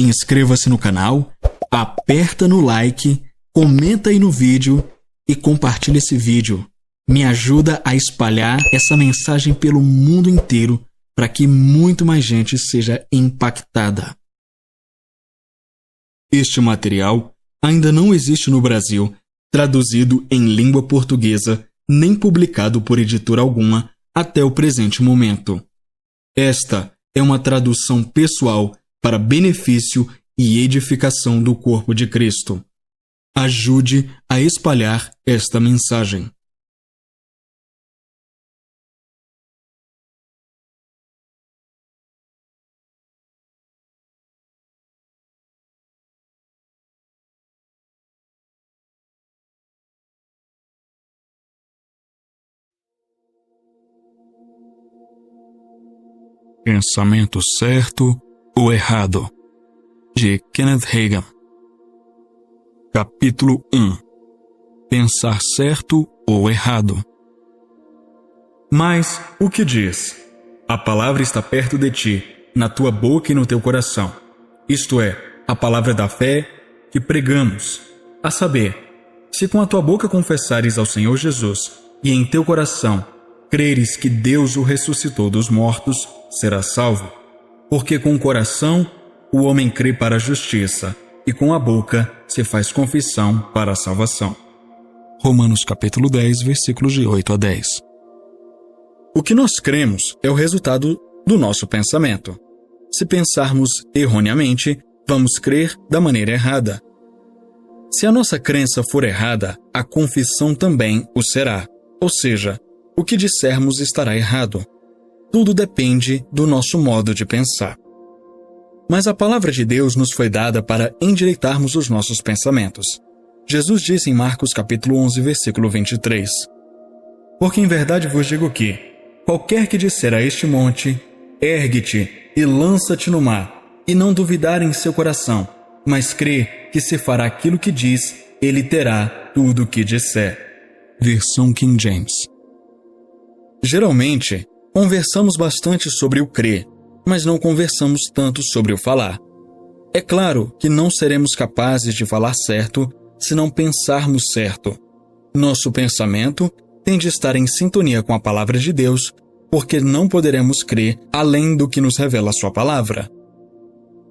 inscreva-se no canal, aperta no like, comenta aí no vídeo e compartilha esse vídeo. Me ajuda a espalhar essa mensagem pelo mundo inteiro para que muito mais gente seja impactada. Este material ainda não existe no Brasil, traduzido em língua portuguesa, nem publicado por editora alguma até o presente momento. Esta é uma tradução pessoal para benefício e edificação do corpo de Cristo. Ajude a espalhar esta mensagem. Pensamento certo ou errado, de Kenneth Hagin. Capítulo 1. Pensar certo ou errado. Mas o que diz? A palavra está perto de ti, na tua boca e no teu coração. Isto é, a palavra da fé que pregamos. A saber, se com a tua boca confessares ao Senhor Jesus e em teu coração creres que Deus o ressuscitou dos mortos, serás salvo. Porque com o coração o homem crê para a justiça, e com a boca se faz confissão para a salvação. Romanos capítulo 10, versículos de 8 a 10. O que nós cremos é o resultado do nosso pensamento. Se pensarmos erroneamente, vamos crer da maneira errada. Se a nossa crença for errada, a confissão também o será. Ou seja, o que dissermos estará errado. Tudo depende do nosso modo de pensar. Mas a palavra de Deus nos foi dada para endireitarmos os nossos pensamentos. Jesus disse em Marcos capítulo 11, versículo 23: Porque em verdade vos digo que, qualquer que disser a este monte, ergue-te e lança-te no mar, e não duvidar em seu coração, mas crê que se fará aquilo que diz, ele terá tudo o que disser. Versão King James. Geralmente, conversamos bastante sobre o crer, mas não conversamos tanto sobre o falar. É claro que não seremos capazes de falar certo se não pensarmos certo. Nosso pensamento tem de estar em sintonia com a palavra de Deus, porque não poderemos crer além do que nos revela a sua palavra.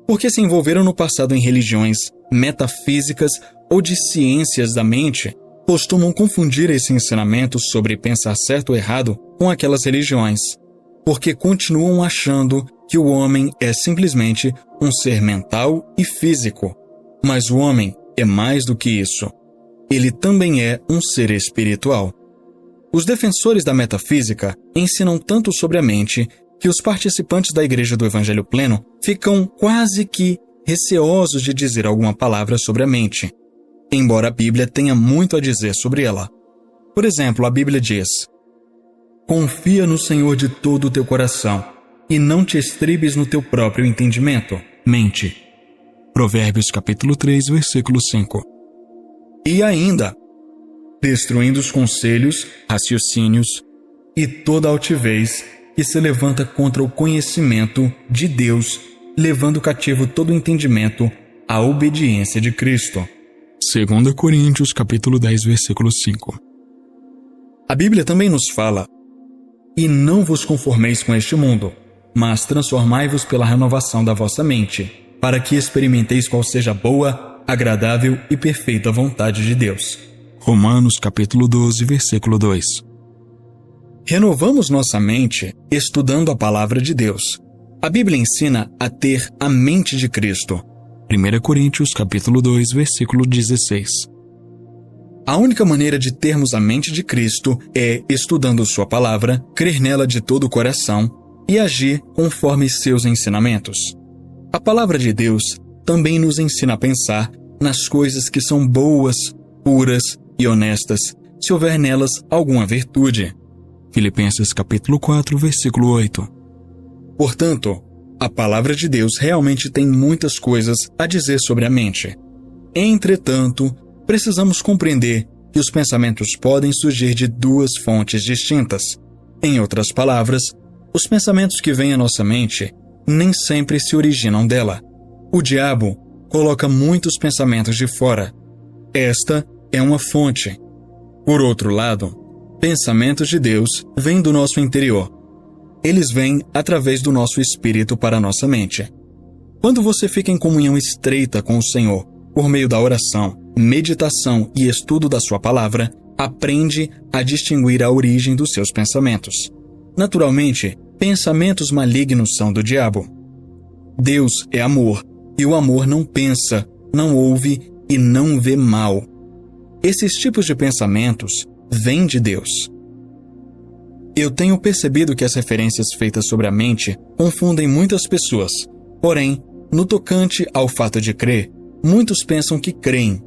Porque se envolveram no passado em religiões metafísicas ou de ciências da mente, costumam confundir esse ensinamento sobre pensar certo ou errado com aquelas religiões, porque continuam achando que o homem é simplesmente um ser mental e físico. Mas o homem é mais do que isso. Ele também é um ser espiritual. Os defensores da metafísica ensinam tanto sobre a mente que os participantes da Igreja do Evangelho Pleno ficam quase que receosos de dizer alguma palavra sobre a mente, embora a Bíblia tenha muito a dizer sobre ela. Por exemplo, a Bíblia diz: Confia no Senhor de todo o teu coração, e não te estribes no teu próprio entendimento. Mente. Provérbios capítulo 3, versículo 5. E ainda, destruindo os conselhos, raciocínios e toda altivez que se levanta contra o conhecimento de Deus, levando cativo todo o entendimento à obediência de Cristo. 2 Coríntios capítulo 10, versículo 5. A Bíblia também nos fala: E não vos conformeis com este mundo, mas transformai-vos pela renovação da vossa mente, para que experimenteis qual seja a boa, agradável e perfeita vontade de Deus. Romanos capítulo 12, versículo 2. Renovamos nossa mente estudando a palavra de Deus. A Bíblia ensina a ter a mente de Cristo. 1 Coríntios capítulo 2, versículo 16. A única maneira de termos a mente de Cristo é estudando sua palavra, crer nela de todo o coração e agir conforme seus ensinamentos. A palavra de Deus também nos ensina a pensar nas coisas que são boas, puras e honestas, se houver nelas alguma virtude. Filipenses capítulo 4, versículo 8. Portanto, a palavra de Deus realmente tem muitas coisas a dizer sobre a mente. Entretanto, precisamos compreender que os pensamentos podem surgir de duas fontes distintas. Em outras palavras, os pensamentos que vêm à nossa mente nem sempre se originam dela. O diabo coloca muitos pensamentos de fora. Esta é uma fonte. Por outro lado, pensamentos de Deus vêm do nosso interior. Eles vêm através do nosso espírito para a nossa mente. Quando você fica em comunhão estreita com o Senhor, por meio da oração, meditação e estudo da sua palavra, aprende a distinguir a origem dos seus pensamentos. Naturalmente, pensamentos malignos são do diabo. Deus é amor, e o amor não pensa, não ouve e não vê mal. Esses tipos de pensamentos vêm de Deus. Eu tenho percebido que as referências feitas sobre a mente confundem muitas pessoas. Porém, no tocante ao fato de crer, muitos pensam que creem,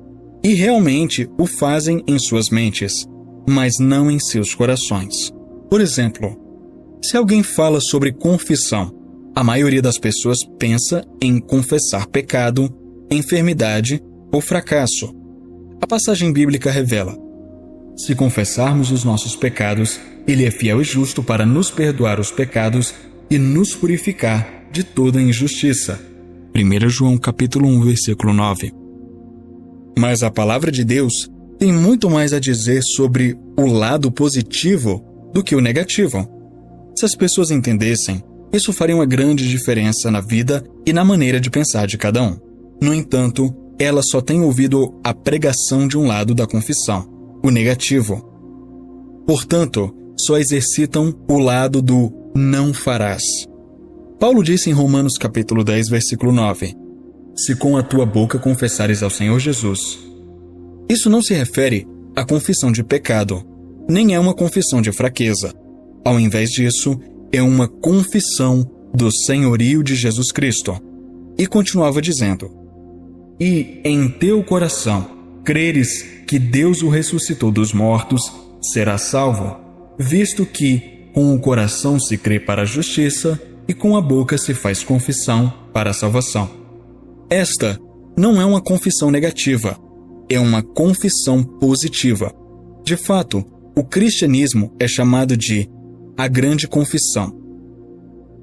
e realmente o fazem em suas mentes, mas não em seus corações. Por exemplo, se alguém fala sobre confissão, a maioria das pessoas pensa em confessar pecado, enfermidade ou fracasso. A passagem bíblica revela: se confessarmos os nossos pecados, Ele é fiel e justo para nos perdoar os pecados e nos purificar de toda injustiça. 1 João capítulo 1, versículo 9. Mas a palavra de Deus tem muito mais a dizer sobre o lado positivo do que o negativo. Se as pessoas entendessem, isso faria uma grande diferença na vida e na maneira de pensar de cada um. No entanto, elas só têm ouvido a pregação de um lado da confissão, o negativo. Portanto, só exercitam o lado do não farás. Paulo disse em Romanos capítulo 10, versículo 9: se com a tua boca confessares ao Senhor Jesus. Isso não se refere à confissão de pecado, nem é uma confissão de fraqueza. Ao invés disso, é uma confissão do senhorio de Jesus Cristo. E continuava dizendo: e em teu coração creres que Deus o ressuscitou dos mortos, serás salvo, visto que com o coração se crê para a justiça e com a boca se faz confissão para a salvação. Esta não é uma confissão negativa, é uma confissão positiva. De fato, o cristianismo é chamado de a grande confissão.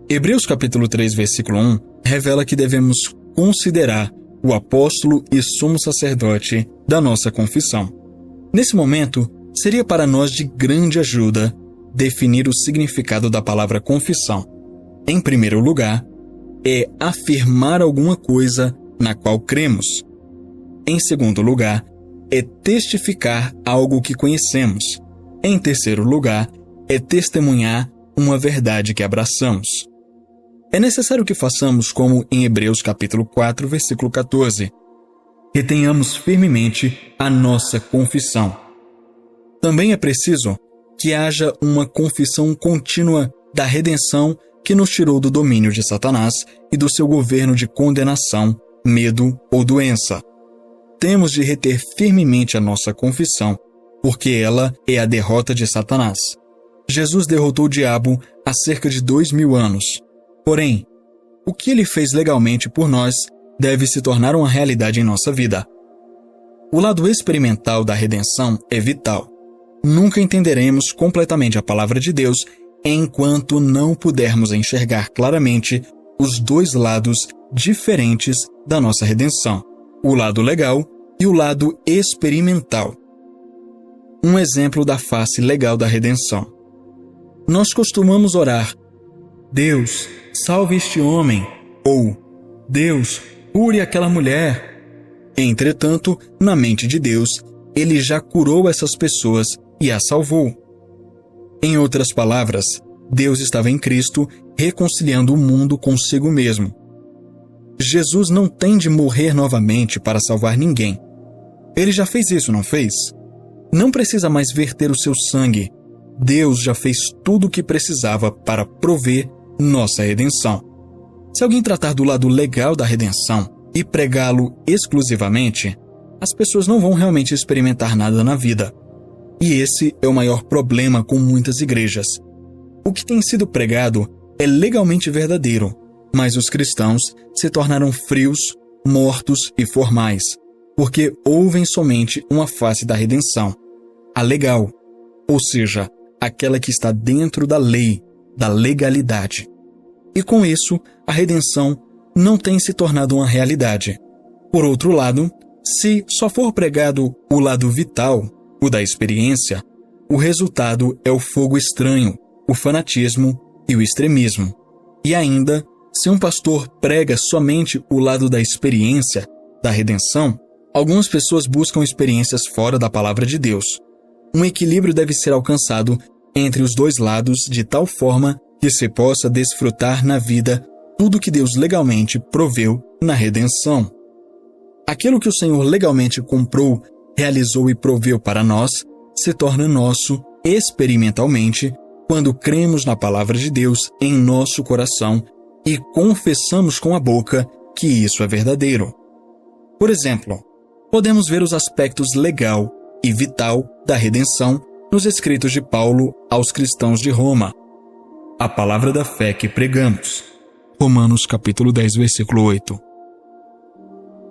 Hebreus capítulo 3, versículo 1 revela que devemos considerar o apóstolo e sumo sacerdote da nossa confissão. Nesse momento, seria para nós de grande ajuda definir o significado da palavra confissão. Em primeiro lugar, é afirmar alguma coisa na qual cremos. Em segundo lugar, é testificar algo que conhecemos. Em terceiro lugar, é testemunhar uma verdade que abraçamos. É necessário que façamos como em Hebreus capítulo 4, versículo 14. Retenhamos firmemente a nossa confissão. Também é preciso que haja uma confissão contínua da redenção que nos tirou do domínio de Satanás e do seu governo de condenação, medo ou doença. Temos de reter firmemente a nossa confissão, porque ela é a derrota de Satanás. Jesus derrotou o diabo há cerca de 2000 anos. Porém, o que ele fez legalmente por nós deve se tornar uma realidade em nossa vida. O lado experimental da redenção é vital. Nunca entenderemos completamente a palavra de Deus enquanto não pudermos enxergar claramente os dois lados diferentes da nossa redenção, o lado legal e o lado experimental. Um exemplo da face legal da redenção. Nós costumamos orar: Deus, salve este homem, ou Deus, cure aquela mulher. Entretanto, na mente de Deus, Ele já curou essas pessoas e as salvou. Em outras palavras, Deus estava em Cristo reconciliando o mundo consigo mesmo. Jesus não tem de morrer novamente para salvar ninguém. Ele já fez isso, não fez? Não precisa mais verter o seu sangue. Deus já fez tudo o que precisava para prover nossa redenção. Se alguém tratar do lado legal da redenção e pregá-lo exclusivamente, as pessoas não vão realmente experimentar nada na vida. E esse é o maior problema com muitas igrejas. O que tem sido pregado é legalmente verdadeiro, mas os cristãos se tornaram frios, mortos e formais, porque ouvem somente uma face da redenção, a legal, ou seja, aquela que está dentro da lei, da legalidade. E com isso, a redenção não tem se tornado uma realidade. Por outro lado, se só for pregado o lado vital, o da experiência, o resultado é o fogo estranho, o fanatismo e o extremismo. E ainda, se um pastor prega somente o lado da experiência, da redenção, algumas pessoas buscam experiências fora da palavra de Deus. Um equilíbrio deve ser alcançado entre os dois lados de tal forma que se possa desfrutar na vida tudo que Deus legalmente proveu na redenção. Aquilo que o Senhor legalmente comprou, realizou e proveu para nós, se torna nosso experimentalmente quando cremos na palavra de Deus em nosso coração e confessamos com a boca que isso é verdadeiro. Por exemplo, podemos ver os aspectos legal e vital da redenção nos escritos de Paulo aos cristãos de Roma. A palavra da fé que pregamos. Romanos capítulo 10, versículo 8.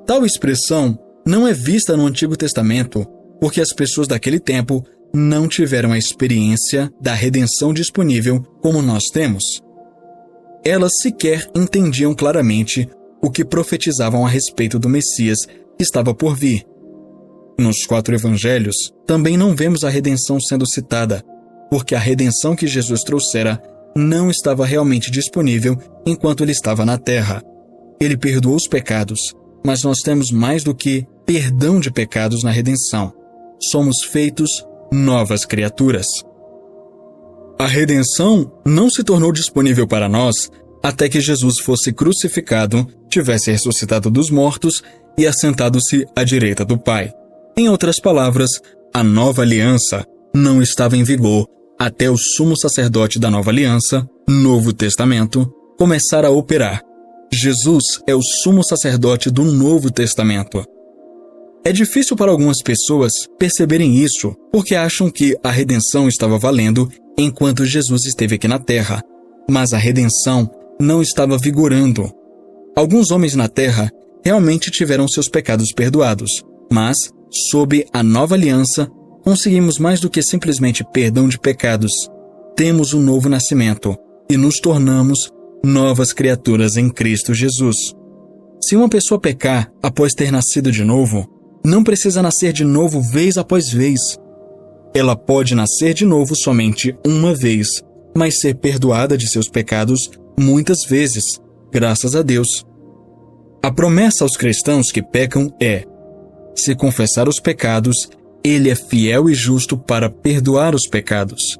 Tal expressão não é vista no Antigo Testamento porque as pessoas daquele tempo não tiveram a experiência da redenção disponível como nós temos. Elas sequer entendiam claramente o que profetizavam a respeito do Messias que estava por vir. Nos 4 evangelhos, também não vemos a redenção sendo citada, porque a redenção que Jesus trouxera não estava realmente disponível enquanto ele estava na terra. Ele perdoou os pecados, mas nós temos mais do que perdão de pecados na redenção. Somos feitos novas criaturas. A redenção não se tornou disponível para nós até que Jesus fosse crucificado, tivesse ressuscitado dos mortos e assentado-se à direita do Pai. Em outras palavras, a nova aliança não estava em vigor até o sumo sacerdote da nova aliança, Novo Testamento, começar a operar. Jesus é o sumo sacerdote do Novo Testamento. É difícil para algumas pessoas perceberem isso porque acham que a redenção estava valendo enquanto Jesus esteve aqui na terra, mas a redenção não estava vigorando. Alguns homens na terra realmente tiveram seus pecados perdoados, mas, sob a nova aliança, conseguimos mais do que simplesmente perdão de pecados. Temos um novo nascimento e nos tornamos novas criaturas em Cristo Jesus. Se uma pessoa pecar após ter nascido de novo, não precisa nascer de novo vez após vez. Ela pode nascer de novo somente uma vez, mas ser perdoada de seus pecados muitas vezes, graças a Deus. A promessa aos cristãos que pecam é: se confessar os pecados, Ele é fiel e justo para perdoar os pecados.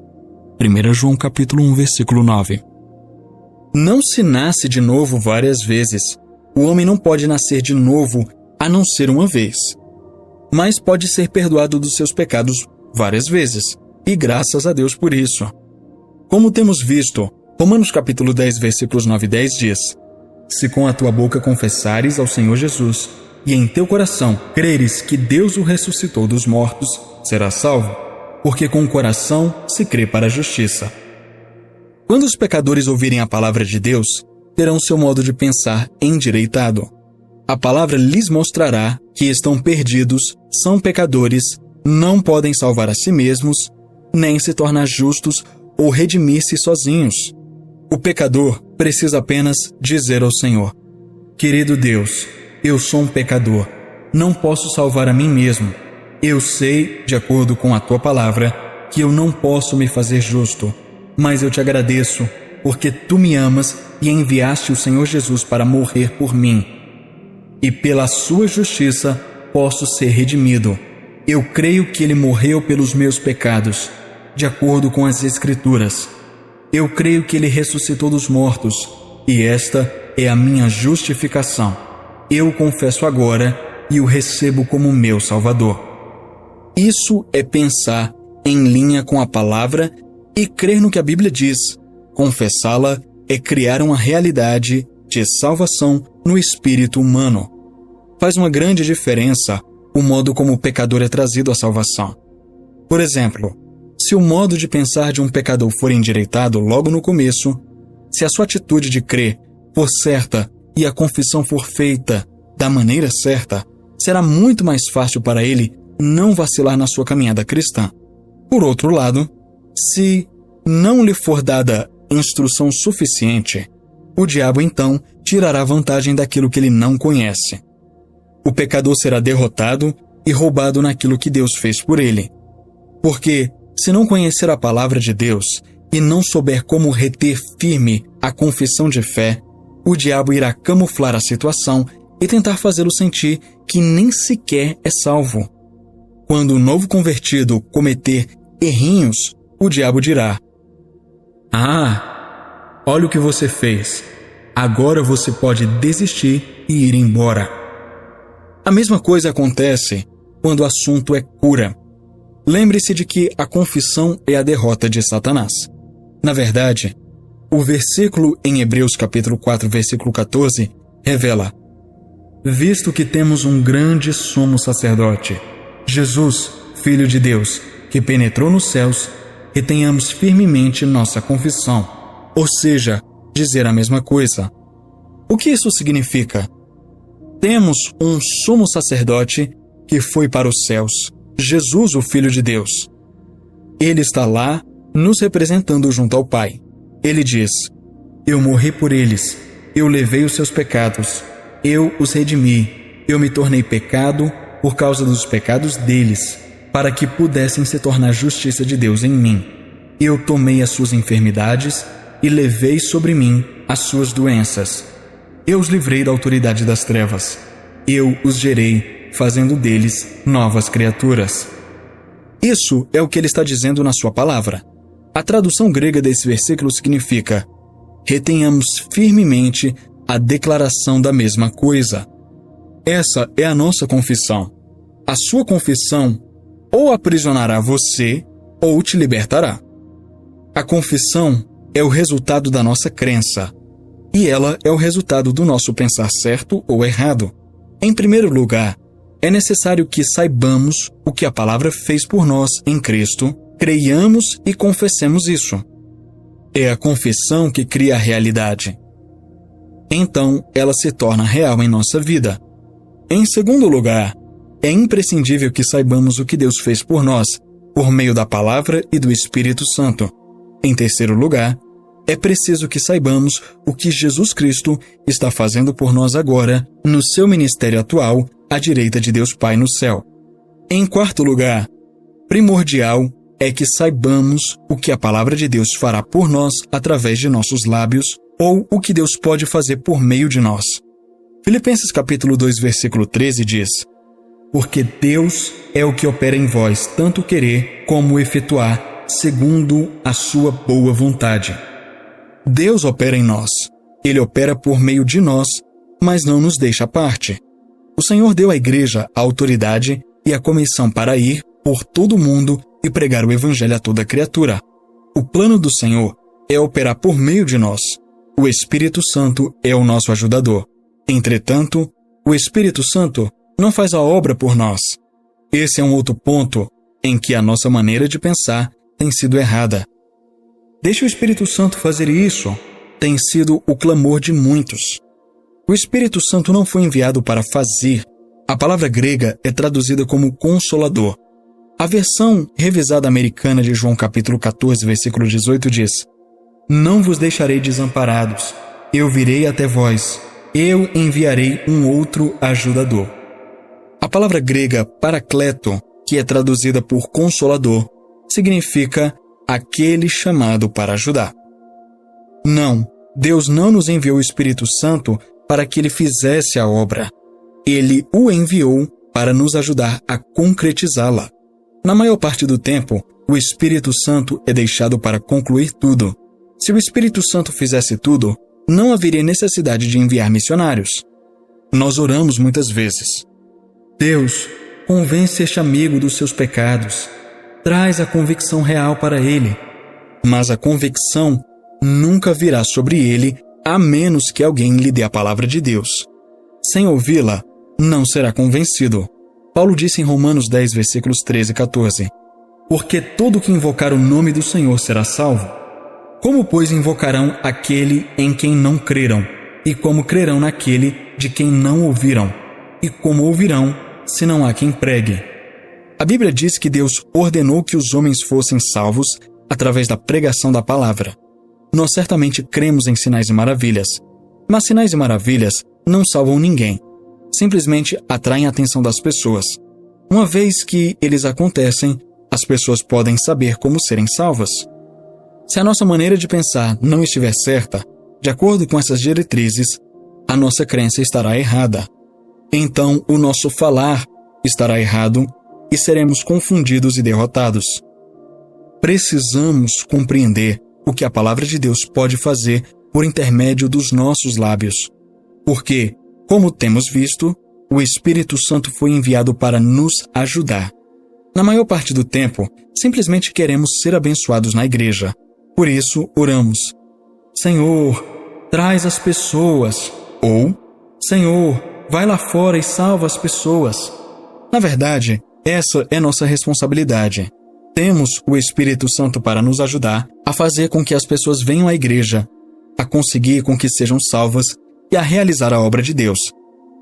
1 João capítulo 1, versículo 9. Não se nasce de novo várias vezes. O homem não pode nascer de novo a não ser uma vez. Mas pode ser perdoado dos seus pecados várias vezes, e graças a Deus por isso. Como temos visto, Romanos capítulo 10, versículos 9 e 10 diz: se com a tua boca confessares ao Senhor Jesus, e em teu coração creres que Deus o ressuscitou dos mortos, serás salvo, porque com o coração se crê para a justiça. Quando os pecadores ouvirem a palavra de Deus, terão seu modo de pensar endireitado. A palavra lhes mostrará que estão perdidos, são pecadores, não podem salvar a si mesmos, nem se tornar justos ou redimir-se sozinhos. O pecador precisa apenas dizer ao Senhor: querido Deus, eu sou um pecador, não posso salvar a mim mesmo. Eu sei, de acordo com a tua palavra, que eu não posso me fazer justo, mas eu te agradeço, porque tu me amas e enviaste o Senhor Jesus para morrer por mim. E pela sua justiça posso ser redimido. Eu creio que ele morreu pelos meus pecados, de acordo com as Escrituras. Eu creio que ele ressuscitou dos mortos, e esta é a minha justificação. Eu o confesso agora e o recebo como meu Salvador. Isso é pensar em linha com a palavra e crer no que a Bíblia diz. Confessá-la é criar uma realidade de salvação no espírito humano. Faz uma grande diferença o modo como o pecador é trazido à salvação. Por exemplo, se o modo de pensar de um pecador for endireitado logo no começo, se a sua atitude de crer for certa e a confissão for feita da maneira certa, será muito mais fácil para ele não vacilar na sua caminhada cristã. Por outro lado, se não lhe for dada instrução suficiente, o diabo então tirará vantagem daquilo que ele não conhece. O pecador será derrotado e roubado naquilo que Deus fez por ele. Porque, se não conhecer a palavra de Deus e não souber como reter firme a confissão de fé, o diabo irá camuflar a situação e tentar fazê-lo sentir que nem sequer é salvo. Quando o novo convertido cometer errinhos, o diabo dirá: "Ah, olha o que você fez. Agora você pode desistir e ir embora." A mesma coisa acontece quando o assunto é cura. Lembre-se de que a confissão é a derrota de Satanás. Na verdade, o versículo em Hebreus capítulo 4, versículo 14, revela: "Visto que temos um grande sumo sacerdote, Jesus, Filho de Deus, que penetrou nos céus, retenhamos firmemente nossa confissão." Ou seja, dizer a mesma coisa. O que isso significa? Temos um sumo sacerdote que foi para os céus, Jesus, o Filho de Deus. Ele está lá, nos representando junto ao Pai. Ele diz: "Eu morri por eles, eu levei os seus pecados, eu os redimi, eu me tornei pecado por causa dos pecados deles, para que pudessem se tornar justiça de Deus em mim. Eu tomei as suas enfermidades e levei sobre mim as suas doenças. Eu os livrei da autoridade das trevas. Eu os gerei, fazendo deles novas criaturas." Isso é o que ele está dizendo na sua palavra. A tradução grega desse versículo significa: retenhamos firmemente a declaração da mesma coisa. Essa é a nossa confissão. A sua confissão ou aprisionará você ou te libertará. A confissão é o resultado da nossa crença, e ela é o resultado do nosso pensar certo ou errado. Em primeiro lugar, é necessário que saibamos o que a palavra fez por nós em Cristo, creiamos e confessemos isso. É a confissão que cria a realidade. Então, ela se torna real em nossa vida. Em segundo lugar, é imprescindível que saibamos o que Deus fez por nós, por meio da palavra e do Espírito Santo. Em terceiro lugar, é preciso que saibamos o que Jesus Cristo está fazendo por nós agora, no seu ministério atual, à direita de Deus Pai no céu. Em quarto lugar, primordial é que saibamos o que a palavra de Deus fará por nós através de nossos lábios, ou o que Deus pode fazer por meio de nós. Filipenses capítulo 2, versículo 13 diz: "Porque Deus é o que opera em vós tanto querer como efetuar, segundo a sua boa vontade." Deus opera em nós. Ele opera por meio de nós, mas não nos deixa à parte. O Senhor deu à igreja a autoridade e a comissão para ir por todo o mundo e pregar o evangelho a toda criatura. O plano do Senhor é operar por meio de nós. O Espírito Santo é o nosso ajudador. Entretanto, o Espírito Santo não faz a obra por nós. Esse é um outro ponto em que a nossa maneira de pensar tem sido errada. Deixe o Espírito Santo fazer isso, tem sido o clamor de muitos. O Espírito Santo não foi enviado para fazer. A palavra grega é traduzida como consolador. A versão revisada americana de João capítulo 14, versículo 18 diz: "Não vos deixarei desamparados, eu virei até vós, eu enviarei um outro ajudador." A palavra grega paracleto, que é traduzida por consolador, significa aquele chamado para ajudar. Não, Deus não nos enviou o Espírito Santo para que ele fizesse a obra. Ele o enviou para nos ajudar a concretizá-la. Na maior parte do tempo, o Espírito Santo é deixado para concluir tudo. Se o Espírito Santo fizesse tudo, não haveria necessidade de enviar missionários. Nós oramos muitas vezes: "Deus, convence este amigo dos seus pecados. Traz a convicção real para ele." Mas a convicção nunca virá sobre ele, a menos que alguém lhe dê a palavra de Deus. Sem ouvi-la, não será convencido. Paulo disse em Romanos 10, versículos 13 e 14: "Porque todo que invocar o nome do Senhor será salvo. Como, pois, invocarão aquele em quem não creram? E como crerão naquele de quem não ouviram? E como ouvirão, se não há quem pregue?" A Bíblia diz que Deus ordenou que os homens fossem salvos através da pregação da palavra. Nós certamente cremos em sinais e maravilhas, Mas sinais e maravilhas não salvam ninguém. Simplesmente atraem a atenção das pessoas. Uma vez que eles acontecem, as pessoas podem saber como serem salvas. Se a nossa maneira de pensar não estiver certa, de acordo com essas diretrizes, a nossa crença estará errada. Então, o nosso falar estará errado e seremos confundidos e derrotados. Precisamos compreender o que a palavra de Deus pode fazer por intermédio dos nossos lábios. Porque, como temos visto, o Espírito Santo foi enviado para nos ajudar. Na maior parte do tempo, simplesmente queremos ser abençoados na igreja. Por isso, oramos: Senhor, traz as pessoas. Ou, Senhor, vai lá fora e salva as pessoas. Na verdade, essa é nossa responsabilidade. Temos o Espírito Santo para nos ajudar a fazer com que as pessoas venham à igreja, a conseguir com que sejam salvas e a realizar a obra de Deus.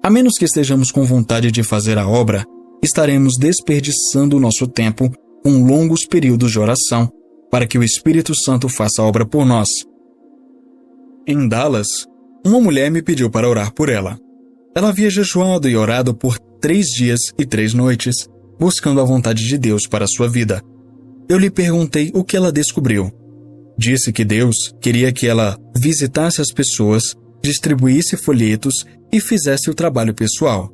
A menos que estejamos com vontade de fazer a obra, estaremos desperdiçando o nosso tempo com longos períodos de oração para que o Espírito Santo faça a obra por nós. Em Dallas, uma mulher me pediu para orar por ela. Ela havia jejuado e orado por 3 dias e 3 noites, buscando a vontade de Deus para a sua vida. Eu lhe perguntei o que ela descobriu. Disse que Deus queria que ela visitasse as pessoas, distribuísse folhetos e fizesse o trabalho pessoal.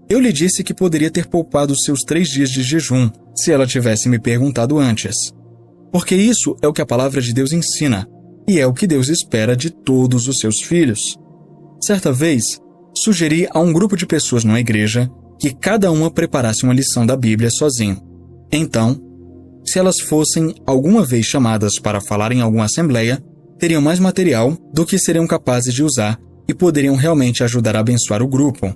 Eu lhe disse que poderia ter poupado os seus 3 dias de jejum se ela tivesse me perguntado antes. Porque isso é o que a palavra de Deus ensina, e é o que Deus espera de todos os seus filhos. Certa vez, sugeri a um grupo de pessoas numa igreja que cada uma preparasse uma lição da Bíblia sozinho. Então, se elas fossem alguma vez chamadas para falar em alguma assembleia, teriam mais material do que seriam capazes de usar e poderiam realmente ajudar a abençoar o grupo.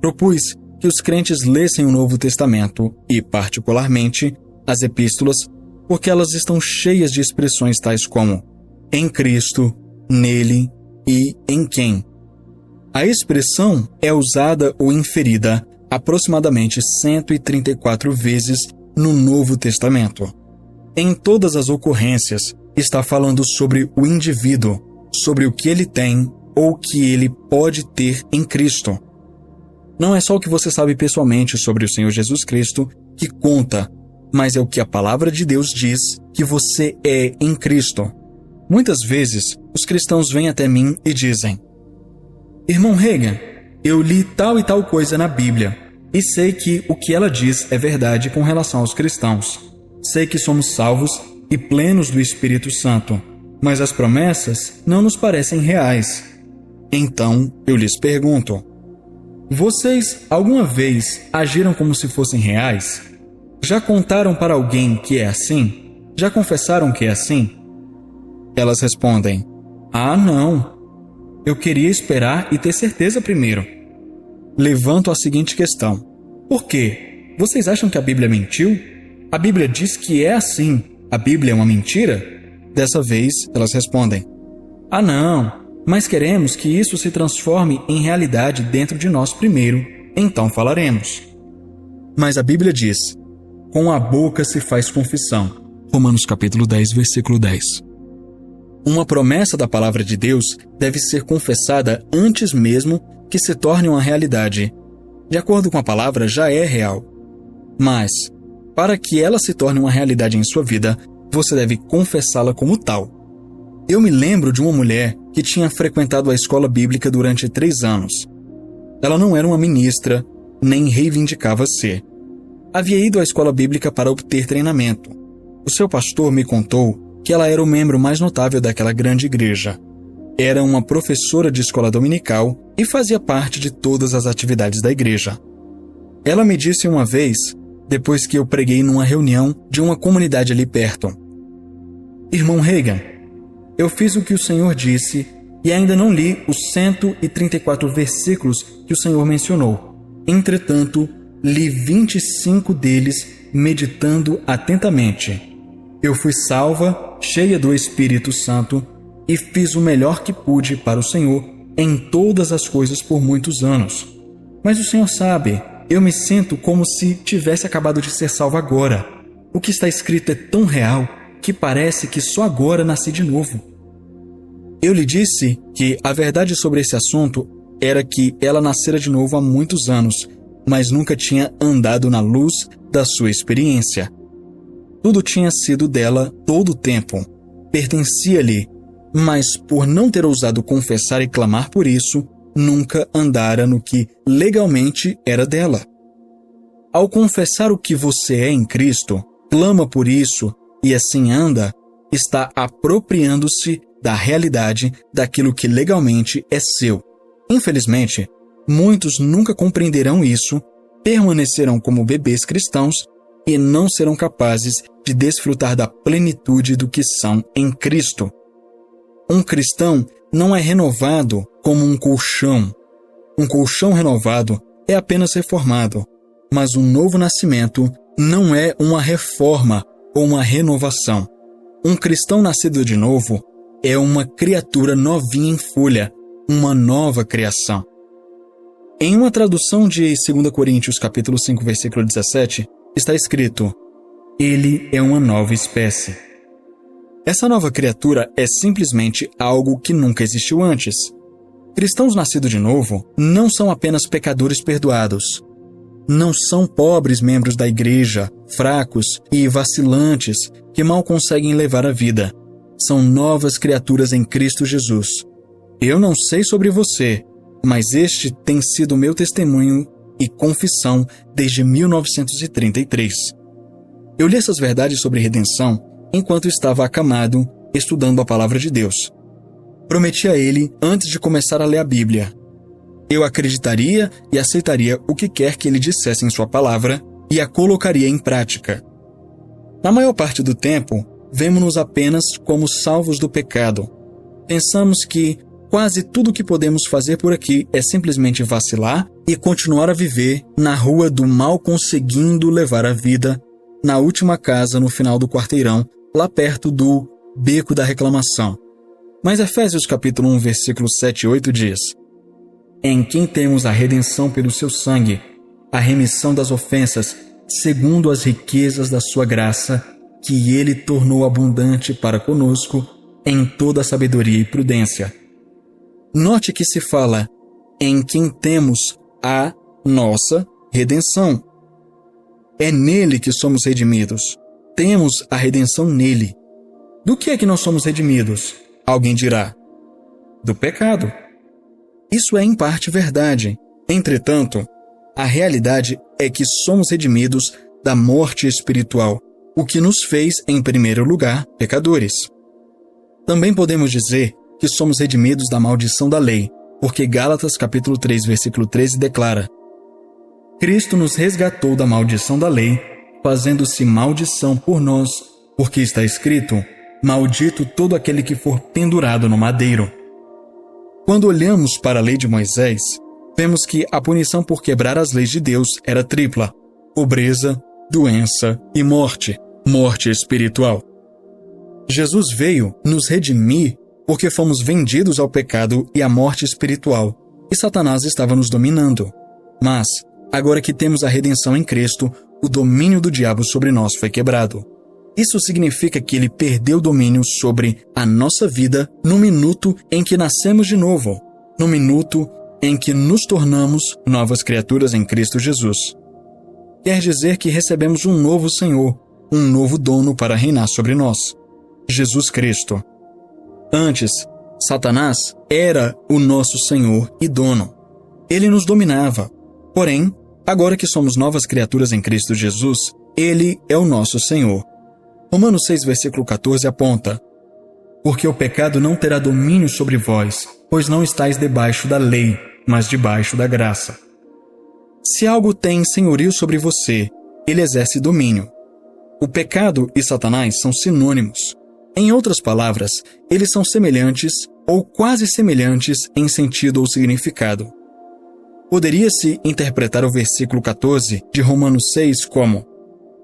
Propus que os crentes lessem o Novo Testamento e, particularmente, as epístolas, porque elas estão cheias de expressões tais como em Cristo, nele e em quem. A expressão é usada ou inferida aproximadamente 134 vezes no Novo Testamento. Em todas as ocorrências, está falando sobre o indivíduo, sobre o que ele tem ou o que ele pode ter em Cristo. Não é só o que você sabe pessoalmente sobre o Senhor Jesus Cristo que conta, mas é o que a palavra de Deus diz que você é em Cristo. Muitas vezes, os cristãos vêm até mim e dizem: Irmão Reagan, eu li tal e tal coisa na Bíblia e sei que o que ela diz é verdade com relação aos cristãos. Sei que somos salvos e plenos do Espírito Santo, mas as promessas não nos parecem reais. Então, eu lhes pergunto: vocês alguma vez agiram como se fossem reais? Já contaram para alguém que é assim? Já confessaram que é assim? Elas respondem: ah, não. Eu queria esperar e ter certeza primeiro. Levanto a seguinte questão: por quê? Vocês acham que a Bíblia mentiu? A Bíblia diz que é assim. A Bíblia é uma mentira? Dessa vez, elas respondem: ah, não. Mas queremos que isso se transforme em realidade dentro de nós primeiro, então falaremos. Mas a Bíblia diz: com a boca se faz confissão. Romanos capítulo 10, versículo 10. Uma promessa da palavra de Deus deve ser confessada antes mesmo que se torne uma realidade. De acordo com a palavra, já é real. Mas, para que ela se torne uma realidade em sua vida, você deve confessá-la como tal. Eu me lembro de uma mulher que tinha frequentado a escola bíblica durante 3 anos. Ela não era uma ministra, nem reivindicava ser. Havia ido à escola bíblica para obter treinamento. O seu pastor me contou que ela era o membro mais notável daquela grande igreja. Era uma professora de escola dominical e fazia parte de todas as atividades da igreja. Ela me disse uma vez, depois que eu preguei numa reunião de uma comunidade ali perto: Irmão Reagan, eu fiz o que o Senhor disse e ainda não li os 134 versículos que o Senhor mencionou. Entretanto, li 25 deles meditando atentamente. Eu fui salva, cheia do Espírito Santo, e fiz o melhor que pude para o Senhor em todas as coisas por muitos anos. Mas o Senhor sabe, eu me sinto como se tivesse acabado de ser salvo agora. O que está escrito é tão real que parece que só agora nasci de novo. Eu lhe disse que a verdade sobre esse assunto era que ela nascera de novo há muitos anos, mas nunca tinha andado na luz da sua experiência. Tudo tinha sido dela todo o tempo, pertencia-lhe, mas por não ter ousado confessar e clamar por isso, nunca andara no que legalmente era dela. Ao confessar o que você é em Cristo, clama por isso e assim anda, está apropriando-se da realidade daquilo que legalmente é seu. Infelizmente, muitos nunca compreenderão isso, permanecerão como bebês cristãos e não serão capazes de desfrutar da plenitude do que são em Cristo. Um cristão não é renovado como um colchão. Um colchão renovado é apenas reformado, mas um novo nascimento não é uma reforma ou uma renovação. Um cristão nascido de novo é uma criatura novinha em folha, uma nova criação. Em uma tradução de 2 Coríntios capítulo 5, versículo 17, está escrito: Ele é uma nova espécie. Essa nova criatura é simplesmente algo que nunca existiu antes. Cristãos nascidos de novo não são apenas pecadores perdoados. Não são pobres membros da igreja, fracos e vacilantes que mal conseguem levar a vida. São novas criaturas em Cristo Jesus. Eu não sei sobre você, mas este tem sido meu testemunho e confissão desde 1933. Eu li essas verdades sobre redenção enquanto estava acamado, estudando a palavra de Deus. Prometi a ele antes de começar a ler a Bíblia. Eu acreditaria e aceitaria o que quer que ele dissesse em sua palavra e a colocaria em prática. Na maior parte do tempo, vemo-nos apenas como salvos do pecado. Pensamos que quase tudo o que podemos fazer por aqui é simplesmente vacilar e continuar a viver na rua do mal, conseguindo levar a vida na última casa no final do quarteirão, lá perto do beco da reclamação. Mas Efésios capítulo 1, versículo 7 e 8 diz: Em quem temos a redenção pelo seu sangue, a remissão das ofensas, segundo as riquezas da sua graça, que ele tornou abundante para conosco em toda sabedoria e prudência. Note que se fala em quem temos a nossa redenção. É nele que somos redimidos. Temos a redenção nele. Do que é que nós somos redimidos? Alguém dirá: do pecado. Isso é em parte verdade. Entretanto, a realidade é que somos redimidos da morte espiritual, o que nos fez, em primeiro lugar, pecadores. Também podemos dizer que somos redimidos da maldição da lei, porque Gálatas capítulo 3, versículo 13 declara: Cristo nos resgatou da maldição da lei, fazendo-se maldição por nós, porque está escrito: Maldito todo aquele que for pendurado no madeiro. Quando olhamos para a lei de Moisés, vemos que a punição por quebrar as leis de Deus era tripla: pobreza, doença e morte espiritual. Jesus veio nos redimir porque fomos vendidos ao pecado e à morte espiritual, e Satanás estava nos dominando. Mas, agora que temos a redenção em Cristo, o domínio do diabo sobre nós foi quebrado. Isso significa que ele perdeu o domínio sobre a nossa vida no minuto em que nascemos de novo, no minuto em que nos tornamos novas criaturas em Cristo Jesus. Quer dizer que recebemos um novo Senhor, um novo dono para reinar sobre nós: Jesus Cristo. Antes, Satanás era o nosso Senhor e dono. Ele nos dominava. Porém, agora que somos novas criaturas em Cristo Jesus, ele é o nosso Senhor. Romanos 6, versículo 14 aponta: Porque o pecado não terá domínio sobre vós, pois não estáis debaixo da lei, mas debaixo da graça. Se algo tem senhorio sobre você, ele exerce domínio. O pecado e Satanás são sinônimos. Em outras palavras, eles são semelhantes ou quase semelhantes em sentido ou significado. Poderia-se interpretar o versículo 14 de Romanos 6 como: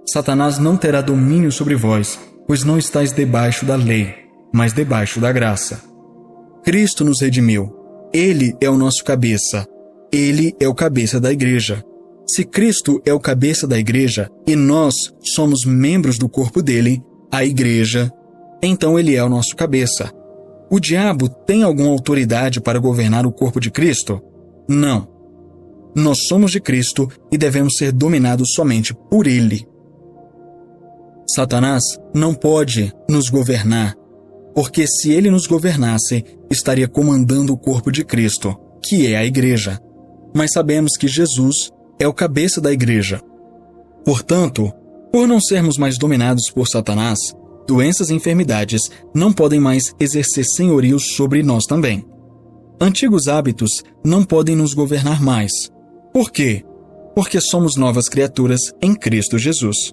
Satanás não terá domínio sobre vós, pois não estáis debaixo da lei, mas debaixo da graça. Cristo nos redimiu. Ele é o nosso cabeça. Ele é o cabeça da igreja. Se Cristo é o cabeça da igreja e nós somos membros do corpo dele, a igreja, então ele é o nosso cabeça. O diabo tem alguma autoridade para governar o corpo de Cristo? Não. Nós somos de Cristo e devemos ser dominados somente por Ele. Satanás não pode nos governar, porque se ele nos governasse, estaria comandando o corpo de Cristo, que é a igreja. Mas sabemos que Jesus é o cabeça da igreja. Portanto, por não sermos mais dominados por Satanás, doenças e enfermidades não podem mais exercer senhorio sobre nós também. Antigos hábitos não podem nos governar mais. Por quê? Porque somos novas criaturas em Cristo Jesus.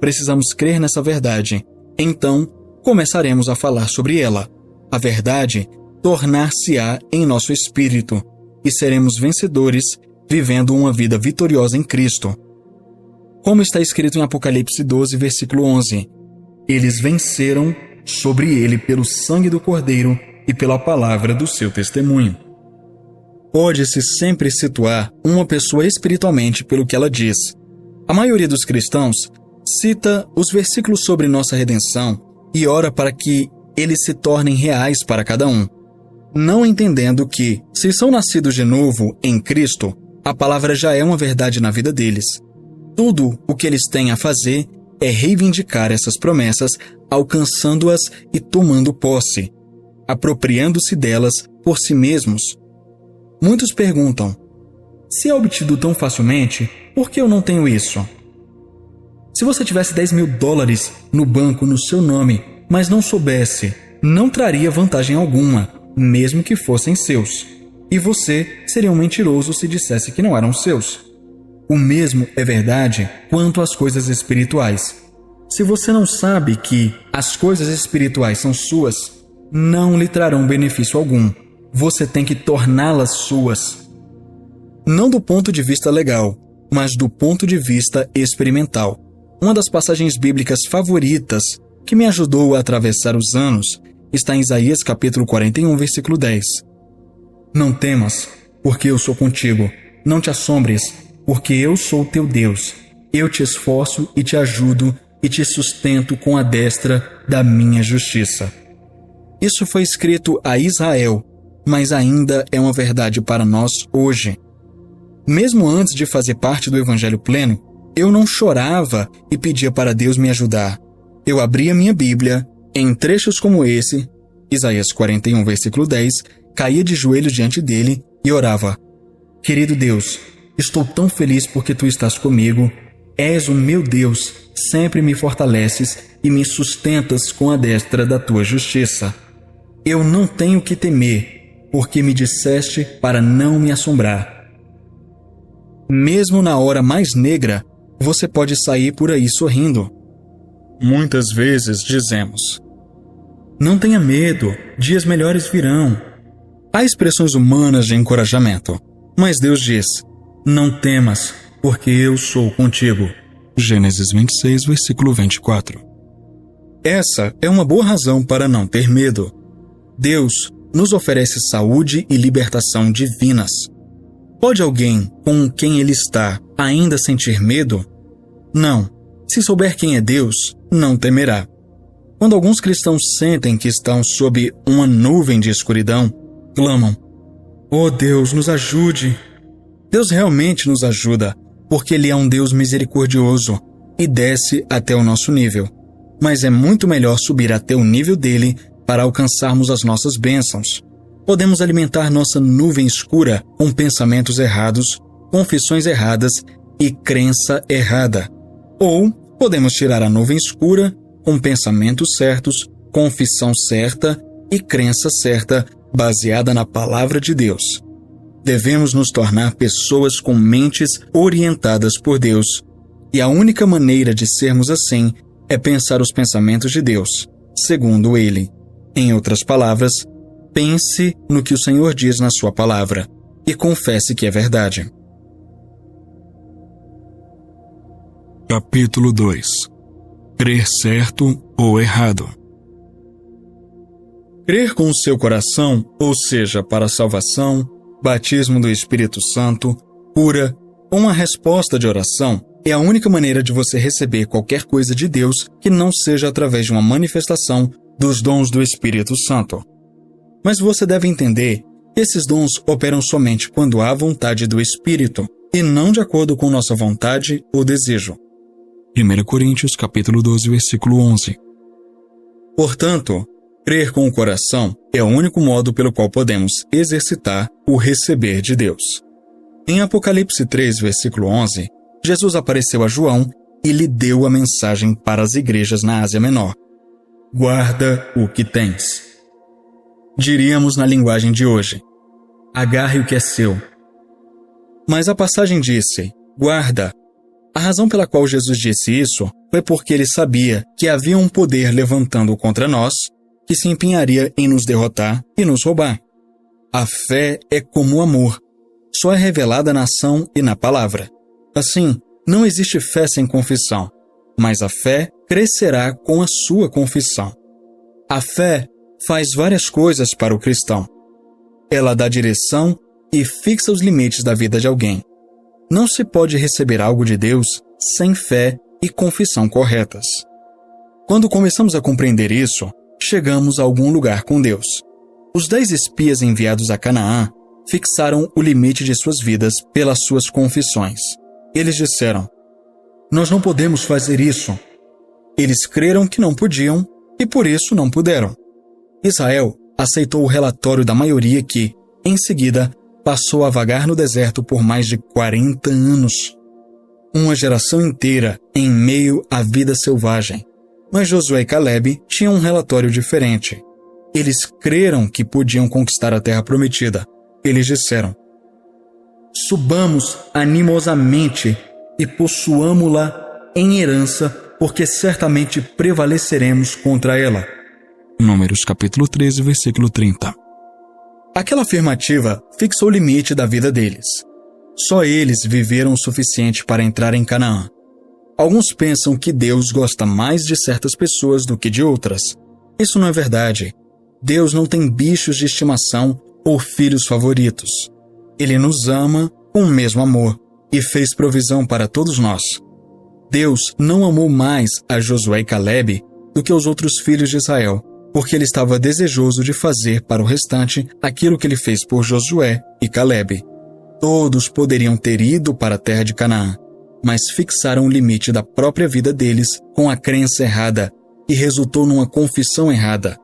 Precisamos crer nessa verdade. Então, começaremos a falar sobre ela. A verdade tornar-se-á em nosso espírito e seremos vencedores, vivendo uma vida vitoriosa em Cristo. Como está escrito em Apocalipse 12, versículo 11, eles venceram sobre ele pelo sangue do Cordeiro e pela palavra do seu testemunho. Pode-se sempre situar uma pessoa espiritualmente pelo que ela diz. A maioria dos cristãos cita os versículos sobre nossa redenção e ora para que eles se tornem reais para cada um, não entendendo que, se são nascidos de novo em Cristo, a palavra já é uma verdade na vida deles. Tudo o que eles têm a fazer é reivindicar essas promessas, alcançando-as e tomando posse, apropriando-se delas por si mesmos. Muitos perguntam, se é obtido tão facilmente, por que eu não tenho isso? Se você tivesse $10.000 no banco no seu nome, mas não soubesse, não traria vantagem alguma, mesmo que fossem seus. E você seria um mentiroso se dissesse que não eram seus. O mesmo é verdade quanto às coisas espirituais. Se você não sabe que as coisas espirituais são suas, não lhe trarão benefício algum. Você tem que torná-las suas. Não do ponto de vista legal, mas do ponto de vista experimental. Uma das passagens bíblicas favoritas que me ajudou a atravessar os anos está em Isaías capítulo 41, versículo 10. Não temas, porque eu sou contigo. Não te assombres, porque eu sou teu Deus. Eu te esforço e te ajudo e te sustento com a destra da minha justiça. Isso foi escrito a Israel, mas ainda é uma verdade para nós hoje. Mesmo antes de fazer parte do Evangelho pleno, eu não chorava e pedia para Deus me ajudar. Eu abria minha Bíblia, em trechos como esse, Isaías 41, versículo 10, caía de joelhos diante dele e orava. Querido Deus, estou tão feliz porque tu estás comigo. És o meu Deus, sempre me fortaleces e me sustentas com a destra da tua justiça. Eu não tenho que temer, porque me disseste para não me assombrar. Mesmo na hora mais negra, você pode sair por aí sorrindo. Muitas vezes dizemos, não tenha medo, dias melhores virão. Há expressões humanas de encorajamento, mas Deus diz, não temas, porque eu sou contigo. Gênesis 26, versículo 24. Essa é uma boa razão para não ter medo. Deus nos oferece saúde e libertação divinas. Pode alguém com quem ele está ainda sentir medo? Não. Se souber quem é Deus, não temerá. Quando alguns cristãos sentem que estão sob uma nuvem de escuridão, clamam, "Oh Deus, nos ajude!" Deus realmente nos ajuda, porque Ele é um Deus misericordioso e desce até o nosso nível. Mas é muito melhor subir até o nível dele para alcançarmos as nossas bênçãos. Podemos alimentar nossa nuvem escura com pensamentos errados, confissões erradas e crença errada. Ou podemos tirar a nuvem escura com pensamentos certos, confissão certa e crença certa, baseada na palavra de Deus. Devemos nos tornar pessoas com mentes orientadas por Deus. E a única maneira de sermos assim é pensar os pensamentos de Deus, segundo Ele. Em outras palavras, pense no que o Senhor diz na sua palavra e confesse que é verdade. Capítulo 2. Crer certo ou errado. Crer com o seu coração, ou seja, para a salvação, batismo do Espírito Santo, cura ou uma resposta de oração, é a única maneira de você receber qualquer coisa de Deus que não seja através de uma manifestação dos dons do Espírito Santo. Mas você deve entender que esses dons operam somente quando há vontade do Espírito e não de acordo com nossa vontade ou desejo. 1 Coríntios capítulo 12, versículo 11. Portanto, crer com o coração é o único modo pelo qual podemos exercitar o receber de Deus. Em Apocalipse 3, versículo 11, Jesus apareceu a João e lhe deu a mensagem para as igrejas na Ásia Menor. Guarda o que tens. Diríamos na linguagem de hoje, agarre o que é seu. Mas a passagem disse, guarda. A razão pela qual Jesus disse isso foi porque ele sabia que havia um poder levantando contra nós que se empenharia em nos derrotar e nos roubar. A fé é como o amor, só é revelada na ação e na palavra. Assim, não existe fé sem confissão, mas a fé crescerá com a sua confissão. A fé faz várias coisas para o cristão. Ela dá direção e fixa os limites da vida de alguém. Não se pode receber algo de Deus sem fé e confissão corretas. Quando começamos a compreender isso, chegamos a algum lugar com Deus. Os 10 espias enviados a Canaã fixaram o limite de suas vidas pelas suas confissões. Eles disseram, nós não podemos fazer isso. Eles creram que não podiam e por isso não puderam. Israel aceitou o relatório da maioria que, em seguida, passou a vagar no deserto por mais de 40 anos. Uma geração inteira em meio à vida selvagem. Mas Josué e Caleb tinham um relatório diferente. Eles creram que podiam conquistar a terra prometida. Eles disseram, subamos animosamente e possuamo-la em herança, porque certamente prevaleceremos contra ela. Números capítulo 13, versículo 30. Aquela afirmativa fixou o limite da vida deles. Só eles viveram o suficiente para entrar em Canaã. Alguns pensam que Deus gosta mais de certas pessoas do que de outras. Isso não é verdade. Deus não tem bichos de estimação ou filhos favoritos. Ele nos ama com o mesmo amor e fez provisão para todos nós. Deus não amou mais a Josué e Caleb do que os outros filhos de Israel, porque ele estava desejoso de fazer para o restante aquilo que ele fez por Josué e Caleb. Todos poderiam ter ido para a terra de Canaã, mas fixaram o limite da própria vida deles com a crença errada e resultou numa confissão errada.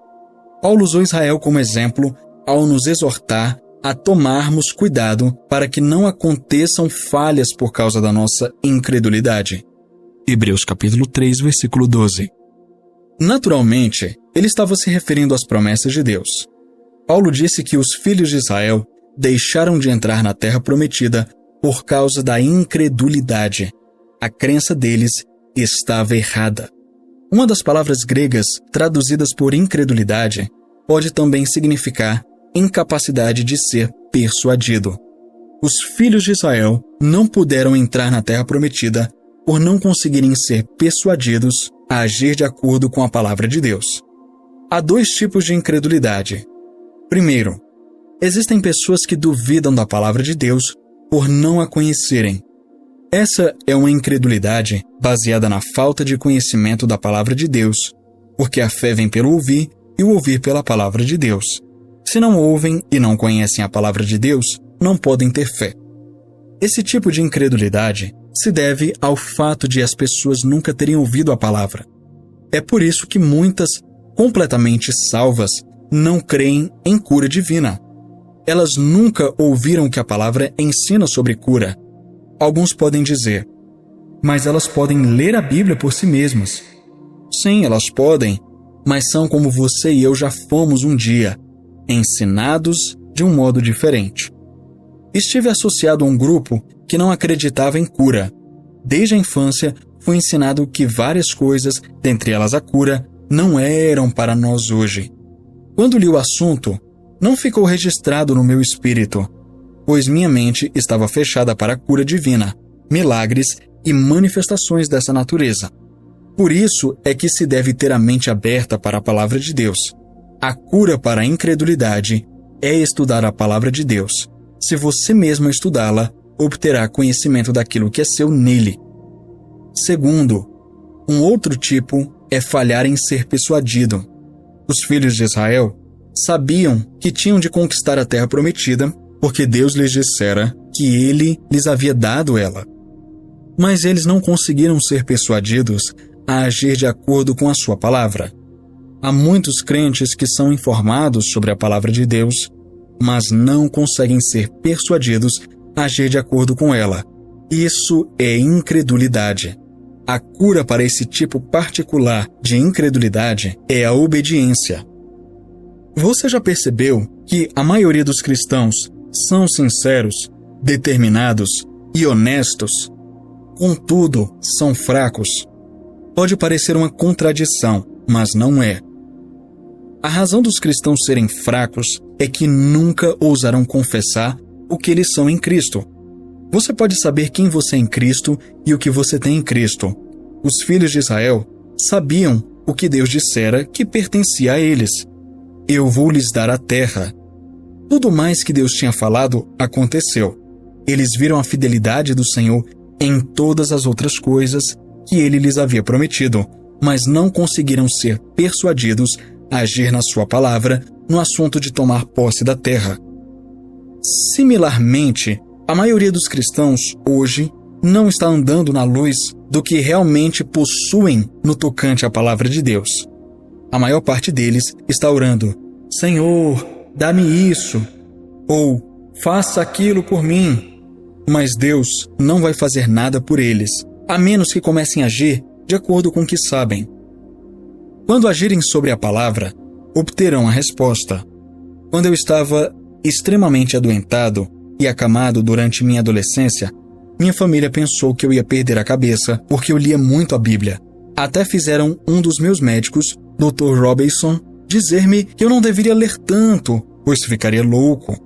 Paulo usou Israel como exemplo ao nos exortar a tomarmos cuidado para que não aconteçam falhas por causa da nossa incredulidade. Hebreus capítulo 3, versículo 12. Naturalmente, ele estava se referindo às promessas de Deus. Paulo disse que os filhos de Israel deixaram de entrar na terra prometida por causa da incredulidade. A crença deles estava errada. Uma das palavras gregas traduzidas por incredulidade pode também significar incapacidade de ser persuadido. Os filhos de Israel não puderam entrar na terra prometida por não conseguirem ser persuadidos a agir de acordo com a palavra de Deus. Há 2 tipos de incredulidade. Primeiro, existem pessoas que duvidam da palavra de Deus por não a conhecerem. Essa é uma incredulidade baseada na falta de conhecimento da palavra de Deus, porque a fé vem pelo ouvir e o ouvir pela palavra de Deus. Se não ouvem e não conhecem a palavra de Deus, não podem ter fé. Esse tipo de incredulidade se deve ao fato de as pessoas nunca terem ouvido a palavra. É por isso que muitas, completamente salvas, não creem em cura divina. Elas nunca ouviram que a palavra ensina sobre cura. Alguns podem dizer, mas elas podem ler a Bíblia por si mesmas. Sim, elas podem, mas são como você e eu já fomos um dia, ensinados de um modo diferente. Estive associado a um grupo que não acreditava em cura. Desde a infância, fui ensinado que várias coisas, dentre elas a cura, não eram para nós hoje. Quando li o assunto, não ficou registrado no meu espírito, pois minha mente estava fechada para a cura divina, milagres e manifestações dessa natureza. Por isso é que se deve ter a mente aberta para a palavra de Deus. A cura para a incredulidade é estudar a palavra de Deus. Se você mesmo estudá-la, obterá conhecimento daquilo que é seu nele. Segundo, um outro tipo é falhar em ser persuadido. Os filhos de Israel sabiam que tinham de conquistar a terra prometida, porque Deus lhes dissera que Ele lhes havia dado ela. Mas eles não conseguiram ser persuadidos a agir de acordo com a sua palavra. Há muitos crentes que são informados sobre a palavra de Deus, mas não conseguem ser persuadidos a agir de acordo com ela. Isso é incredulidade. A cura para esse tipo particular de incredulidade é a obediência. Você já percebeu que a maioria dos cristãos são sinceros, determinados e honestos? Contudo, são fracos. Pode parecer uma contradição, mas não é. A razão dos cristãos serem fracos é que nunca ousaram confessar o que eles são em Cristo. Você pode saber quem você é em Cristo e o que você tem em Cristo. Os filhos de Israel sabiam o que Deus dissera que pertencia a eles. Eu vou lhes dar a terra. Tudo mais que Deus tinha falado aconteceu. Eles viram a fidelidade do Senhor em todas as outras coisas que Ele lhes havia prometido, mas não conseguiram ser persuadidos a agir na sua palavra no assunto de tomar posse da terra. Similarmente, a maioria dos cristãos hoje não está andando na luz do que realmente possuem no tocante à palavra de Deus. A maior parte deles está orando: Senhor, dá-me isso, ou faça aquilo por mim. Mas Deus não vai fazer nada por eles, a menos que comecem a agir de acordo com o que sabem. Quando agirem sobre a palavra, obterão a resposta. Quando eu estava extremamente adoentado e acamado durante minha adolescência, minha família pensou que eu ia perder a cabeça porque eu lia muito a Bíblia. Até fizeram um dos meus médicos, Dr. Robinson, dizer-me que eu não deveria ler tanto, pois ficaria louco.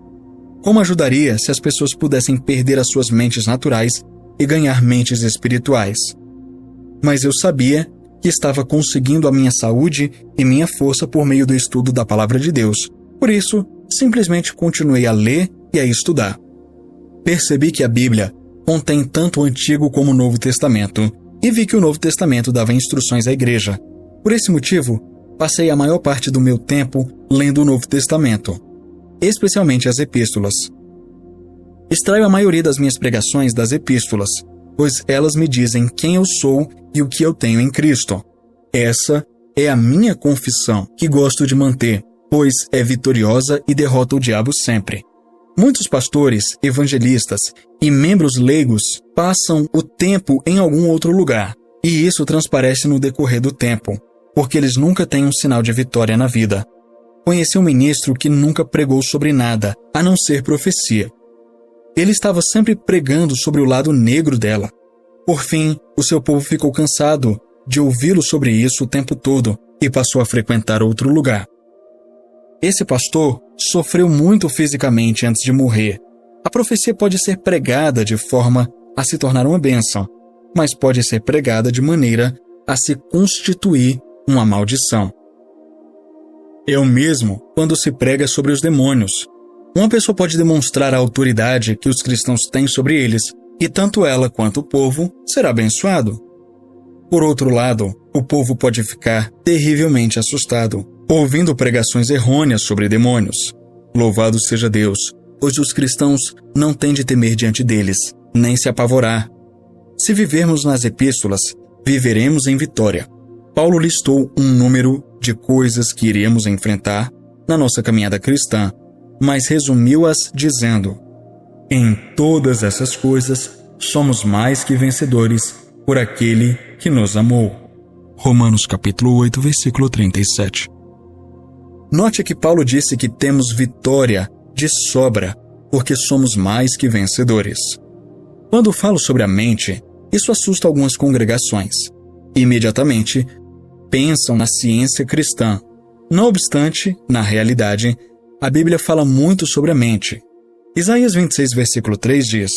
Como ajudaria se as pessoas pudessem perder as suas mentes naturais e ganhar mentes espirituais? Mas eu sabia que estava conseguindo a minha saúde e minha força por meio do estudo da Palavra de Deus. Por isso, simplesmente continuei a ler e a estudar. Percebi que a Bíblia contém tanto o Antigo como o Novo Testamento, e vi que o Novo Testamento dava instruções à igreja. Por esse motivo, passei a maior parte do meu tempo lendo o Novo Testamento, especialmente as epístolas. Extraio a maioria das minhas pregações das epístolas, pois elas me dizem quem eu sou e o que eu tenho em Cristo. Essa é a minha confissão, que gosto de manter, pois é vitoriosa e derrota o diabo sempre. Muitos pastores, evangelistas e membros leigos passam o tempo em algum outro lugar, e isso transparece no decorrer do tempo, porque eles nunca têm um sinal de vitória na vida. Conheci um ministro que nunca pregou sobre nada, a não ser profecia. Ele estava sempre pregando sobre o lado negro dela. Por fim, o seu povo ficou cansado de ouvi-lo sobre isso o tempo todo e passou a frequentar outro lugar. Esse pastor sofreu muito fisicamente antes de morrer. A profecia pode ser pregada de forma a se tornar uma bênção, mas pode ser pregada de maneira a se constituir uma maldição. É o mesmo quando se prega sobre os demônios. Uma pessoa pode demonstrar a autoridade que os cristãos têm sobre eles, e tanto ela quanto o povo será abençoado. Por outro lado, o povo pode ficar terrivelmente assustado, ouvindo pregações errôneas sobre demônios. Louvado seja Deus, pois os cristãos não têm de temer diante deles, nem se apavorar. Se vivermos nas epístolas, viveremos em vitória. Paulo listou um número de coisas que iremos enfrentar na nossa caminhada cristã, mas resumiu-as dizendo: em todas essas coisas somos mais que vencedores por aquele que nos amou. Romanos capítulo 8, versículo 37. Note que Paulo disse que temos vitória de sobra, porque somos mais que vencedores. Quando falo sobre a mente, isso assusta algumas congregações. Imediatamente, pensam na ciência cristã. Não obstante, na realidade, a Bíblia fala muito sobre a mente. Isaías 26, versículo 3 diz: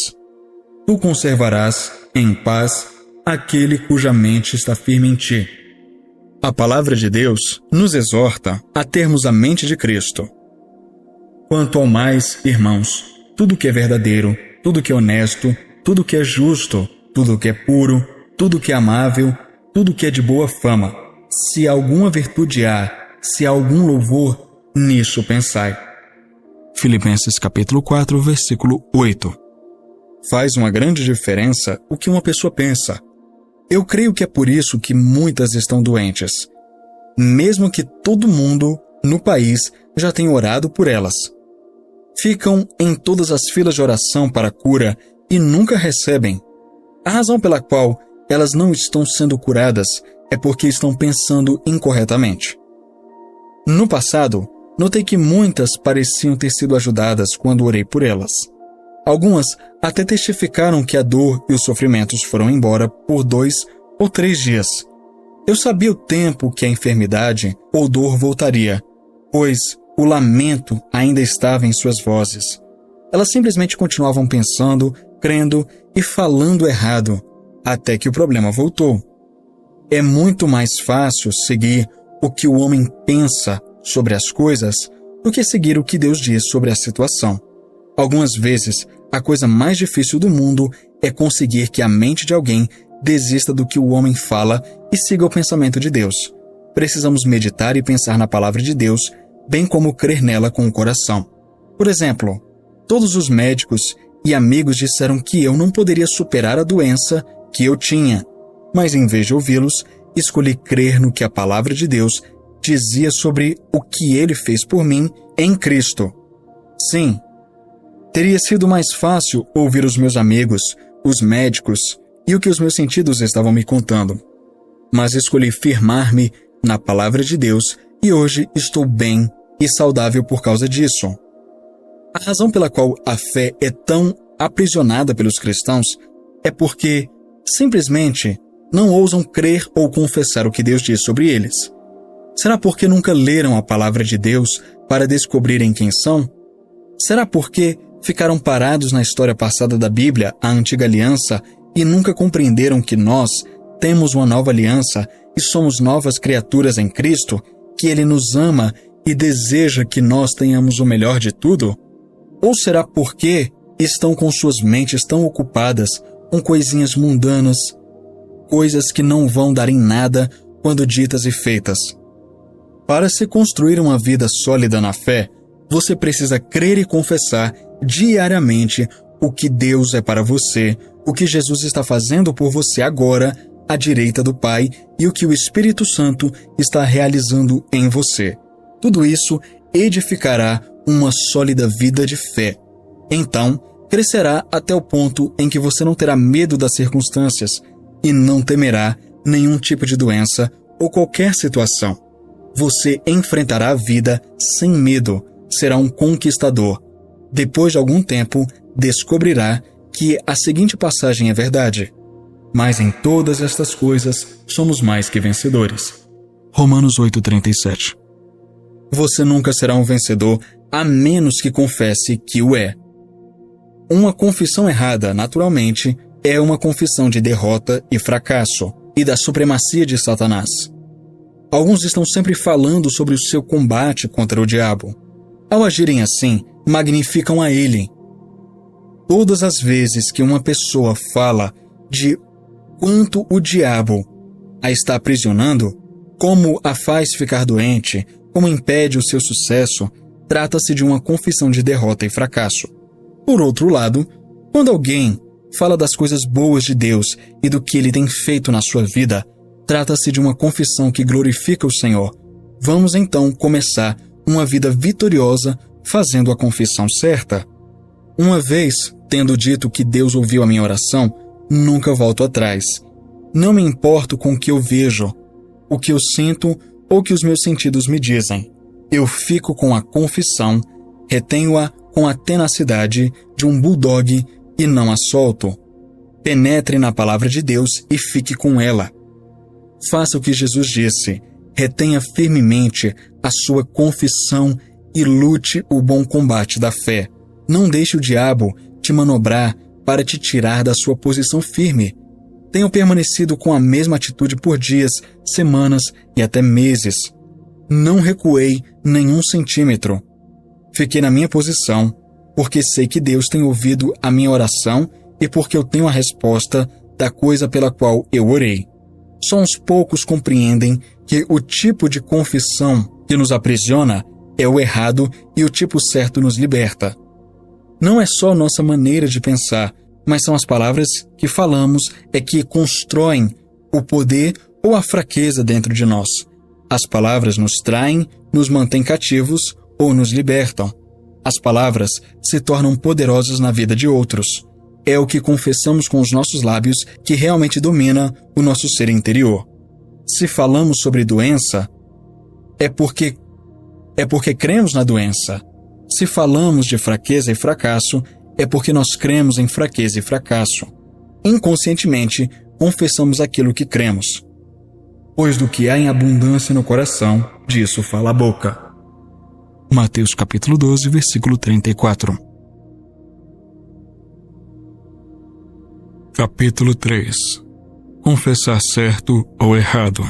Tu conservarás em paz aquele cuja mente está firme em ti. A palavra de Deus nos exorta a termos a mente de Cristo. Quanto ao mais, irmãos, tudo que é verdadeiro, tudo que é honesto, tudo que é justo, tudo que é puro, tudo que é amável, tudo que é de boa fama, se alguma virtude há, se há algum louvor, nisso pensai. Filipenses capítulo 4, versículo 8. Faz uma grande diferença o que uma pessoa pensa. Eu creio que é por isso que muitas estão doentes, mesmo que todo mundo no país já tenha orado por elas. Ficam em todas as filas de oração para cura e nunca recebem. A razão pela qual elas não estão sendo curadas é porque estão pensando incorretamente. No passado, notei que muitas pareciam ter sido ajudadas quando orei por elas. Algumas até testificaram que a dor e os sofrimentos foram embora por 2 ou 3 dias. Eu sabia o tempo que a enfermidade ou dor voltaria, pois o lamento ainda estava em suas vozes. Elas simplesmente continuavam pensando, crendo e falando errado, até que o problema voltou. É muito mais fácil seguir o que o homem pensa sobre as coisas do que seguir o que Deus diz sobre a situação. Algumas vezes, a coisa mais difícil do mundo é conseguir que a mente de alguém desista do que o homem fala e siga o pensamento de Deus. Precisamos meditar e pensar na palavra de Deus, bem como crer nela com o coração. Por exemplo, todos os médicos e amigos disseram que eu não poderia superar a doença que eu tinha, mas em vez de ouvi-los, escolhi crer no que a palavra de Deus dizia sobre o que ele fez por mim em Cristo. Sim, teria sido mais fácil ouvir os meus amigos, os médicos e o que os meus sentidos estavam me contando. Mas escolhi firmar-me na palavra de Deus e hoje estou bem e saudável por causa disso. A razão pela qual a fé é tão aprisionada pelos cristãos é porque, simplesmente, não ousam crer ou confessar o que Deus diz sobre eles. Será porque nunca leram a palavra de Deus para descobrirem quem são? Será porque ficaram parados na história passada da Bíblia, a antiga aliança, e nunca compreenderam que nós temos uma nova aliança e somos novas criaturas em Cristo, que Ele nos ama e deseja que nós tenhamos o melhor de tudo? Ou será porque estão com suas mentes tão ocupadas com coisinhas mundanas, coisas que não vão dar em nada quando ditas e feitas? Para se construir uma vida sólida na fé, você precisa crer e confessar diariamente o que Deus é para você, o que Jesus está fazendo por você agora, à direita do Pai, e o que o Espírito Santo está realizando em você. Tudo isso edificará uma sólida vida de fé. Então, crescerá até o ponto em que você não terá medo das circunstâncias e não temerá nenhum tipo de doença ou qualquer situação. Você enfrentará a vida sem medo, será um conquistador. Depois de algum tempo, descobrirá que a seguinte passagem é verdade: mas em todas estas coisas somos mais que vencedores. Romanos 8,37. Você nunca será um vencedor a menos que confesse que o é. Uma confissão errada, naturalmente, é uma confissão de derrota e fracasso e da supremacia de Satanás. Alguns estão sempre falando sobre o seu combate contra o diabo. Ao agirem assim, magnificam a ele. Todas as vezes que uma pessoa fala de quanto o diabo a está aprisionando, como a faz ficar doente, como impede o seu sucesso, trata-se de uma confissão de derrota e fracasso. Por outro lado, quando alguém fala das coisas boas de Deus e do que Ele tem feito na sua vida, trata-se de uma confissão que glorifica o Senhor. Vamos então começar uma vida vitoriosa fazendo a confissão certa. Uma vez, tendo dito que Deus ouviu a minha oração, nunca volto atrás. Não me importo com o que eu vejo, o que eu sinto ou o que os meus sentidos me dizem. Eu fico com a confissão, retenho-a com a tenacidade de um bulldog e não a solto. Penetre na palavra de Deus e fique com ela. Faça o que Jesus disse, retenha firmemente a sua confissão e lute o bom combate da fé. Não deixe o diabo te manobrar para te tirar da sua posição firme. Tenho permanecido com a mesma atitude por dias, semanas e até meses. Não recuei nenhum centímetro. Fiquei na minha posição, porque sei que Deus tem ouvido a minha oração e porque eu tenho a resposta da coisa pela qual eu orei. Só uns poucos compreendem que o tipo de confissão que nos aprisiona é o errado e o tipo certo nos liberta. Não é só nossa maneira de pensar, mas são as palavras que falamos que constroem o poder ou a fraqueza dentro de nós. As palavras nos traem, nos mantêm cativos ou nos libertam. As palavras se tornam poderosas na vida de outros. É o que confessamos com os nossos lábios que realmente domina o nosso ser interior. Se falamos sobre doença, é porque cremos na doença. Se falamos de fraqueza e fracasso, é porque nós cremos em fraqueza e fracasso. Inconscientemente, confessamos aquilo que cremos. Pois do que há em abundância no coração, disso fala a boca. Mateus capítulo 12, versículo 34. Capítulo 3. Confessar certo ou errado.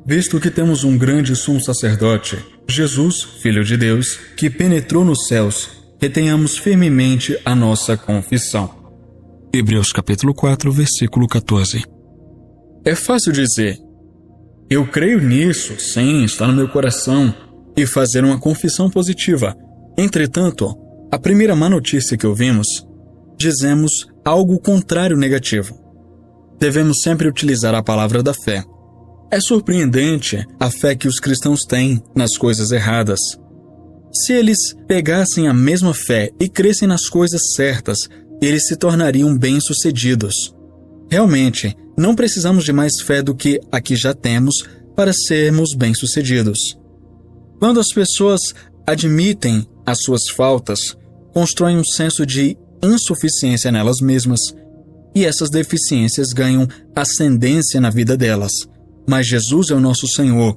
Visto que temos um grande sumo sacerdote, Jesus, Filho de Deus, que penetrou nos céus, retenhamos firmemente a nossa confissão. Hebreus capítulo 4, versículo 14. É fácil dizer, eu creio nisso, sim, está no meu coração, e fazer uma confissão positiva. Entretanto, a primeira má notícia que ouvimos, dizemos algo contrário negativo. Devemos sempre utilizar a palavra da fé. É surpreendente a fé que os cristãos têm nas coisas erradas. Se eles pegassem a mesma fé e crescem nas coisas certas, eles se tornariam bem-sucedidos. Realmente, não precisamos de mais fé do que a que já temos para sermos bem-sucedidos. Quando as pessoas admitem as suas faltas, constroem um senso de insuficiência nelas mesmas, e essas deficiências ganham ascendência na vida delas. Mas Jesus é o nosso Senhor.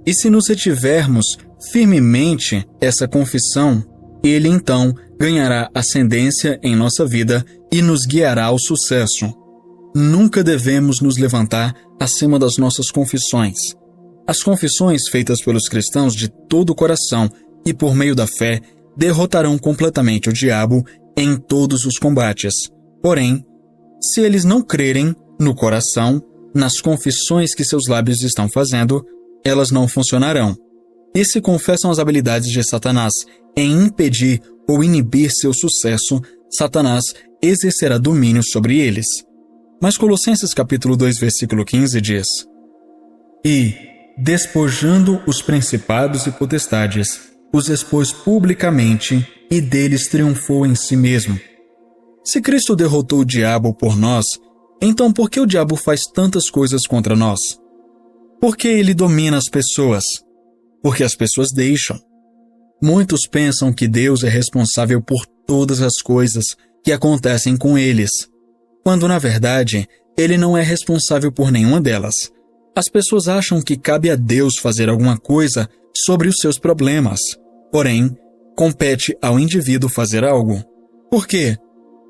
E se nos retivermos firmemente essa confissão, Ele então ganhará ascendência em nossa vida e nos guiará ao sucesso. Nunca devemos nos levantar acima das nossas confissões. As confissões feitas pelos cristãos de todo o coração e por meio da fé derrotarão completamente o diabo em todos os combates. Porém, se eles não crerem no coração, nas confissões que seus lábios estão fazendo, elas não funcionarão. E se confessam as habilidades de Satanás em impedir ou inibir seu sucesso, Satanás exercerá domínio sobre eles. Mas Colossenses capítulo 2, versículo 15 diz: E, despojando os principados e potestades, os expôs publicamente e deles triunfou em si mesmo. Se Cristo derrotou o diabo por nós, então por que o diabo faz tantas coisas contra nós? Por que ele domina as pessoas? Porque as pessoas deixam. Muitos pensam que Deus é responsável por todas as coisas que acontecem com eles, quando na verdade Ele não é responsável por nenhuma delas. As pessoas acham que cabe a Deus fazer alguma coisa sobre os seus problemas, porém, compete ao indivíduo fazer algo. Por quê?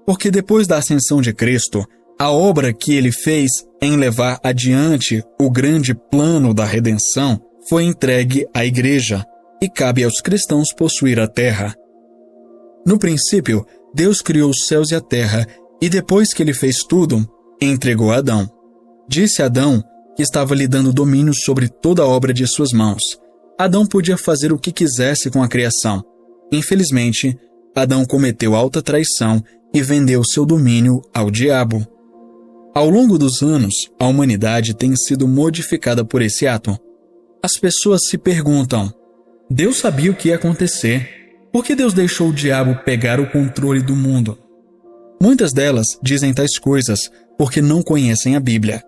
Porque depois da ascensão de Cristo, a obra que Ele fez em levar adiante o grande plano da redenção foi entregue à Igreja, e cabe aos cristãos possuir a terra. No princípio, Deus criou os céus e a terra, e depois que Ele fez tudo, entregou a Adão. Disse a Adão que estava lhe dando domínio sobre toda a obra de suas mãos. Adão podia fazer o que quisesse com a criação. Infelizmente, Adão cometeu alta traição e vendeu seu domínio ao diabo. Ao longo dos anos, a humanidade tem sido modificada por esse ato. As pessoas se perguntam: Deus sabia o que ia acontecer? Por que Deus deixou o diabo pegar o controle do mundo? Muitas delas dizem tais coisas porque não conhecem a Bíblia.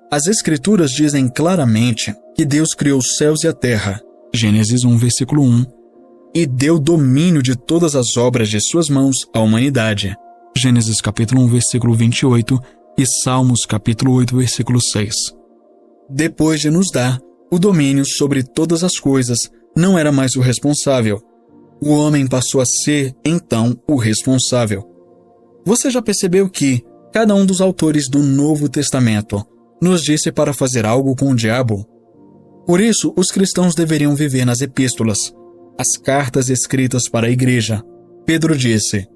As Escrituras dizem claramente que Deus criou os céus e a terra, Gênesis 1, versículo 1, e deu domínio de todas as obras de suas mãos à humanidade, Gênesis capítulo 1, versículo 28 e Salmos capítulo 8, versículo 6. Depois de nos dar o domínio sobre todas as coisas, não era mais o responsável. O homem passou a ser, então, o responsável. Você já percebeu que cada um dos autores do Novo Testamento nos disse para fazer algo com o diabo? Por isso, os cristãos deveriam viver nas epístolas, as cartas escritas para a igreja. Pedro disse: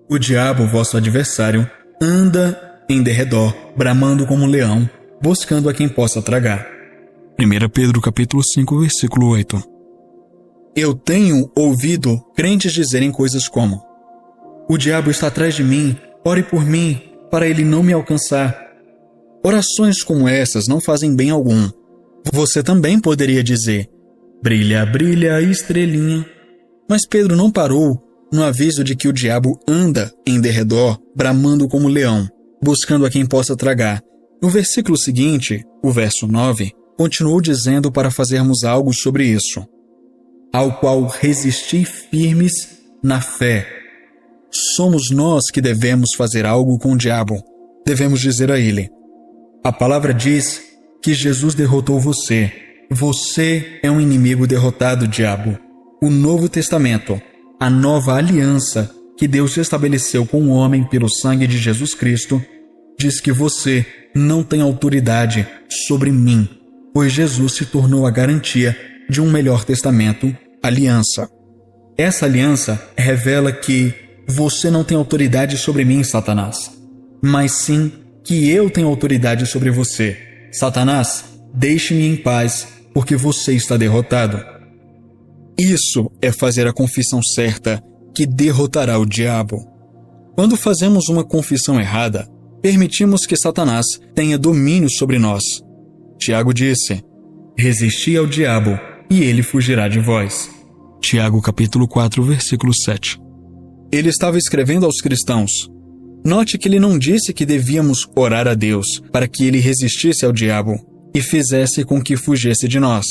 O diabo, vosso adversário, anda em derredor, bramando como um leão, buscando a quem possa tragar. 1 Pedro capítulo 5, versículo 8. Eu tenho ouvido crentes dizerem coisas como: o diabo está atrás de mim, ore por mim, para ele não me alcançar. Orações como essas não fazem bem algum. Você também poderia dizer: brilha, brilha, estrelinha. Mas Pedro não parou no aviso de que o diabo anda em derredor, bramando como leão, buscando a quem possa tragar. No versículo seguinte, o verso 9, continuou dizendo para fazermos algo sobre isso: ao qual resisti firmes na fé. Somos nós que devemos fazer algo com o diabo. Devemos dizer a ele: a palavra diz que Jesus derrotou você. Você é um inimigo derrotado, diabo. O Novo Testamento, a nova aliança que Deus estabeleceu com o homem pelo sangue de Jesus Cristo, diz que você não tem autoridade sobre mim, pois Jesus se tornou a garantia de um melhor testamento, aliança. Essa aliança revela que você não tem autoridade sobre mim, Satanás, mas sim que eu tenho autoridade sobre você. Satanás, deixe-me em paz, porque você está derrotado. Isso é fazer a confissão certa, que derrotará o diabo. Quando fazemos uma confissão errada, permitimos que Satanás tenha domínio sobre nós. Tiago disse: resisti ao diabo, e ele fugirá de vós. Tiago capítulo 4, versículo 7. Ele estava escrevendo aos cristãos. Note que ele não disse que devíamos orar a Deus para que ele resistisse ao diabo e fizesse com que fugisse de nós.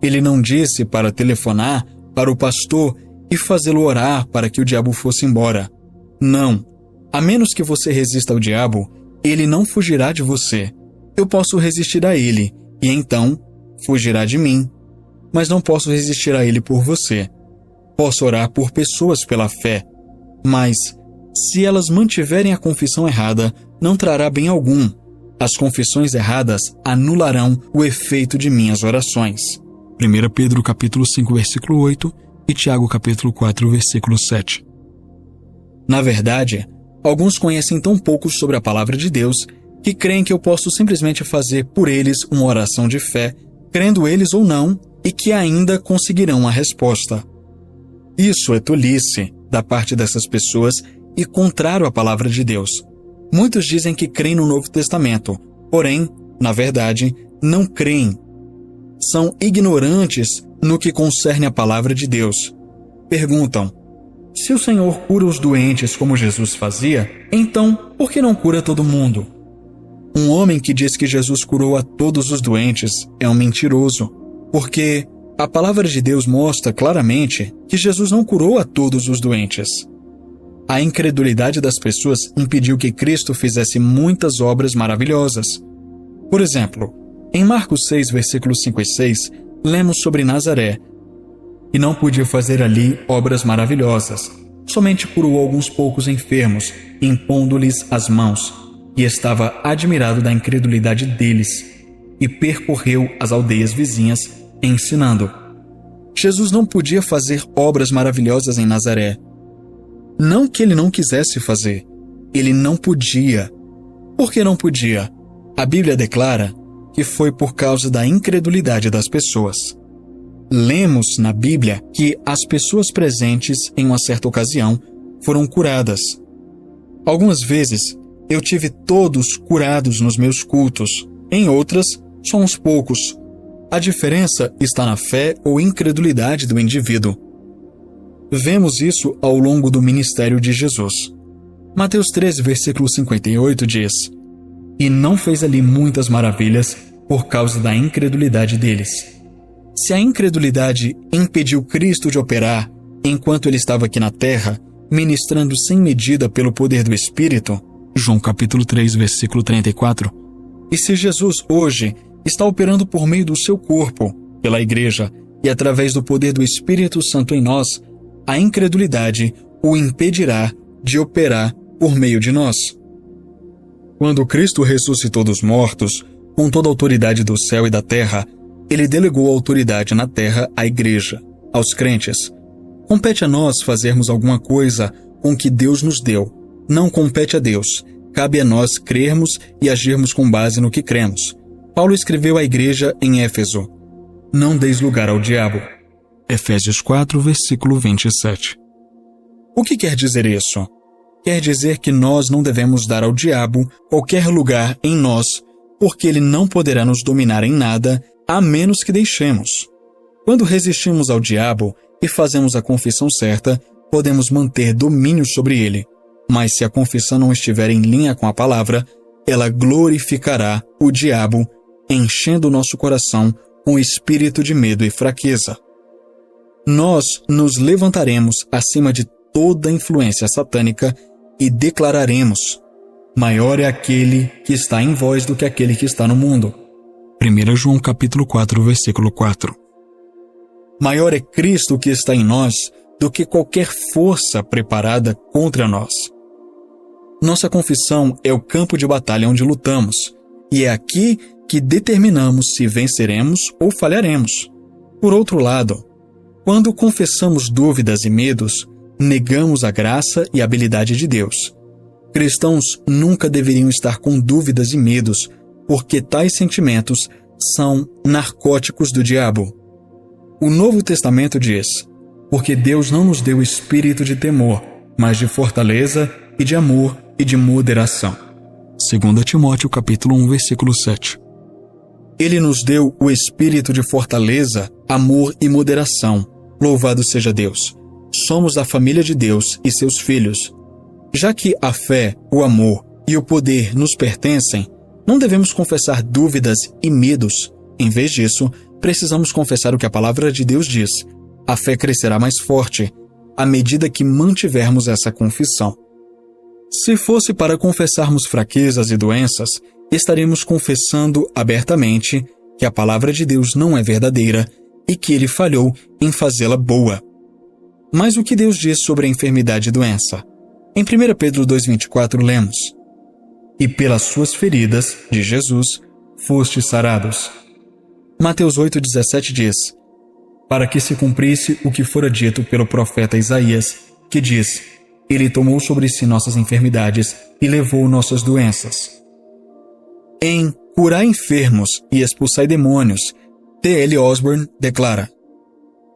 Ele não disse para telefonar para o pastor e fazê-lo orar para que o diabo fosse embora. Não. A menos que você resista ao diabo, ele não fugirá de você. Eu posso resistir a ele, e então fugirá de mim. Mas não posso resistir a ele por você. Posso orar por pessoas pela fé, mas se elas mantiverem a confissão errada, não trará bem algum. As confissões erradas anularão o efeito de minhas orações. 1 Pedro capítulo 5, versículo 8 e Tiago capítulo 4, versículo 7. Na verdade, alguns conhecem tão pouco sobre a palavra de Deus que creem que eu posso simplesmente fazer por eles uma oração de fé, crendo eles ou não, e que ainda conseguirão a resposta. Isso é tolice da parte dessas pessoas e contrário à palavra de Deus. Muitos dizem que creem no Novo Testamento, porém, na verdade, não creem. São ignorantes no que concerne a palavra de Deus. Perguntam: se o Senhor cura os doentes como Jesus fazia, então por que não cura todo mundo? Um homem que diz que Jesus curou a todos os doentes é um mentiroso, porque a palavra de Deus mostra claramente que Jesus não curou a todos os doentes. A incredulidade das pessoas impediu que Cristo fizesse muitas obras maravilhosas. Por exemplo, em Marcos 6, versículos 5 e 6, lemos sobre Nazaré, e não podia fazer ali obras maravilhosas. Somente curou alguns poucos enfermos, impondo-lhes as mãos, e estava admirado da incredulidade deles, e percorreu as aldeias vizinhas, ensinando. Jesus não podia fazer obras maravilhosas em Nazaré. Não que ele não quisesse fazer, ele não podia. Por que não podia? A Bíblia declara que foi por causa da incredulidade das pessoas. Lemos na Bíblia que as pessoas presentes em uma certa ocasião foram curadas. Algumas vezes eu tive todos curados nos meus cultos, em outras, só uns poucos. A diferença está na fé ou incredulidade do indivíduo. Vemos isso ao longo do ministério de Jesus. Mateus 13, versículo 58 diz: e não fez ali muitas maravilhas por causa da incredulidade deles. Se a incredulidade impediu Cristo de operar enquanto ele estava aqui na terra, ministrando sem medida pelo poder do Espírito, João capítulo 3, versículo 34, e se Jesus hoje está operando por meio do seu corpo, pela igreja, e através do poder do Espírito Santo em nós, a incredulidade o impedirá de operar por meio de nós. Quando Cristo ressuscitou dos mortos, com toda a autoridade do céu e da terra, ele delegou a autoridade na terra à igreja, aos crentes. Compete a nós fazermos alguma coisa com o que Deus nos deu. Não compete a Deus. Cabe a nós crermos e agirmos com base no que cremos. Paulo escreveu à igreja em Éfeso: não deis lugar ao diabo. Efésios 4, versículo 27. O que quer dizer isso? Quer dizer que nós não devemos dar ao diabo qualquer lugar em nós, porque ele não poderá nos dominar em nada, a menos que deixemos. Quando resistimos ao diabo e fazemos a confissão certa, podemos manter domínio sobre ele. Mas se a confissão não estiver em linha com a palavra, ela glorificará o diabo, enchendo o nosso coração com espírito de medo e fraqueza. Nós nos levantaremos acima de toda influência satânica e declararemos: maior é aquele que está em vós do que aquele que está no mundo. 1 João capítulo 4, versículo 4. Maior é Cristo que está em nós do que qualquer força preparada contra nós. Nossa confissão é o campo de batalha onde lutamos, e é aqui que determinamos se venceremos ou falharemos. Por outro lado, quando confessamos dúvidas e medos, negamos a graça e a habilidade de Deus. Cristãos nunca deveriam estar com dúvidas e medos, porque tais sentimentos são narcóticos do diabo. O Novo Testamento diz: porque Deus não nos deu espírito de temor, mas de fortaleza e de amor e de moderação. 2 Timóteo capítulo 1, versículo 7. Ele nos deu o espírito de fortaleza, amor e moderação. Louvado seja Deus! Somos da família de Deus e seus filhos. Já que a fé, o amor e o poder nos pertencem, não devemos confessar dúvidas e medos. Em vez disso, precisamos confessar o que a palavra de Deus diz. A fé crescerá mais forte à medida que mantivermos essa confissão. Se fosse para confessarmos fraquezas e doenças, estaremos confessando abertamente que a palavra de Deus não é verdadeira e que ele falhou em fazê-la boa. Mas o que Deus diz sobre a enfermidade e doença? Em 1 Pedro 2,24 lemos: e pelas suas feridas, de Jesus, fostes sarados. Mateus 8,17 diz: para que se cumprisse o que fora dito pelo profeta Isaías, que diz: ele tomou sobre si nossas enfermidades e levou nossas doenças. Em Curar Enfermos e Expulsar Demônios, T.L. Osborne declara: